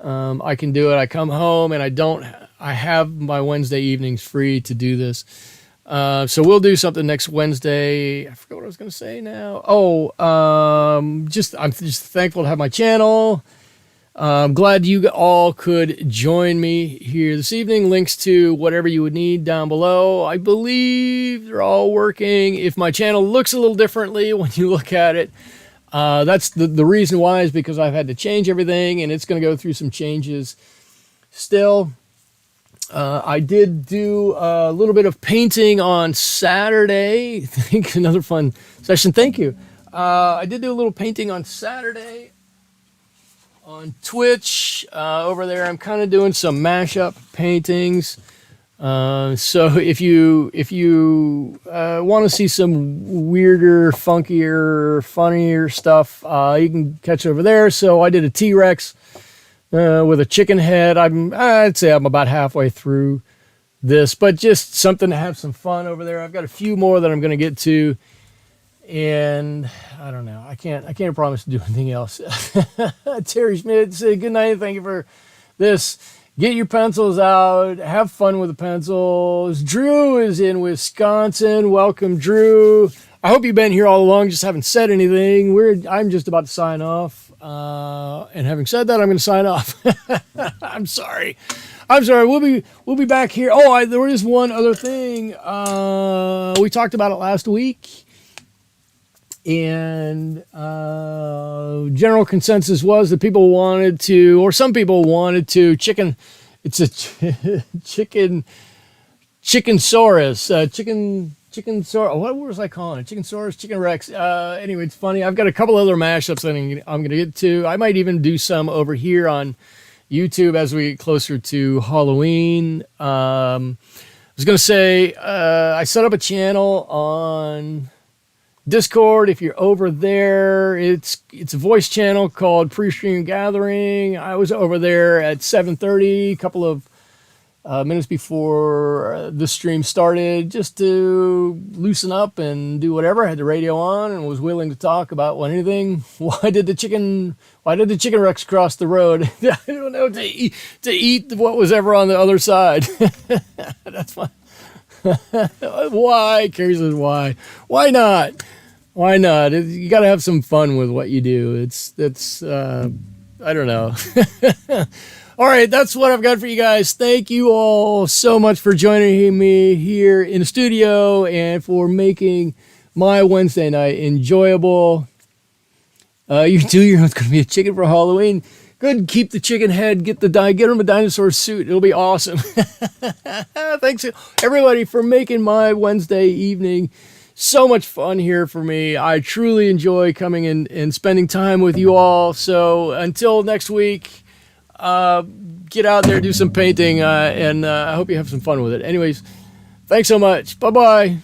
I can do it. I come home and I have my Wednesday evenings free to do this. So we'll do something next Wednesday. I forgot what I was going to say now. I'm just thankful to have my channel. I'm glad you all could join me here this evening. Links to whatever you would need down below. I believe they're all working. If my channel looks a little differently when you look at it, that's the reason why, is because I've had to change everything, and it's going to go through some changes still. I did do a little bit of painting on Saturday. I think another fun session. Thank you. I did do a little painting on Saturday on Twitch over there. I'm kind of doing some mashup paintings. So if you want to see some weirder, funkier, funnier stuff, you can catch it over there. So I did a T-Rex with a chicken head. I'd say I'm about halfway through this, but just something to have some fun over there. I've got a few more that I'm going to get to. And I don't know. I can't promise to do anything else. Terry Schmidt said good night. Thank you for this. Get your pencils out. Have fun with the pencils. Drew is in Wisconsin. Welcome, Drew. I hope you've been here all along. Just haven't said anything. I'm just about to sign off. And having said that, I'm going to sign off. I'm sorry. We'll be back here. Oh, there is one other thing. We talked about it last week. And general consensus was that people wanted to, or some people wanted to, chicken. It's a chicken saurus. What was I calling it? Chicken saurus, chicken rex. Anyway, it's funny. I've got a couple other mashups that I'm going to get to. I might even do some over here on YouTube as we get closer to Halloween. I was going to say I set up a channel on Discord. If you're over there, it's a voice channel called Pre-Stream Gathering. I was over there at 7:30, a couple of minutes before the stream started, just to loosen up and do whatever. I had the radio on and was willing to talk about anything. Why did the chicken Rex cross the road? I don't know, to eat what was ever on the other side. That's fine. Why? Carrie says, why? Why not? Why not? You got to have some fun with what you do. It's I don't know. All right, that's what I've got for you guys. Thank you all so much for joining me here in the studio and for making my Wednesday night enjoyable. You too, it's going to be a chicken for Halloween. Good, keep the chicken head, get him a dinosaur suit. It'll be awesome. Thanks everybody for making my Wednesday evening so much fun here for me. I truly enjoy coming and spending time with you all. So until next week, get out there, do some painting, and I hope you have some fun with it. Anyways, thanks so much. Bye-bye.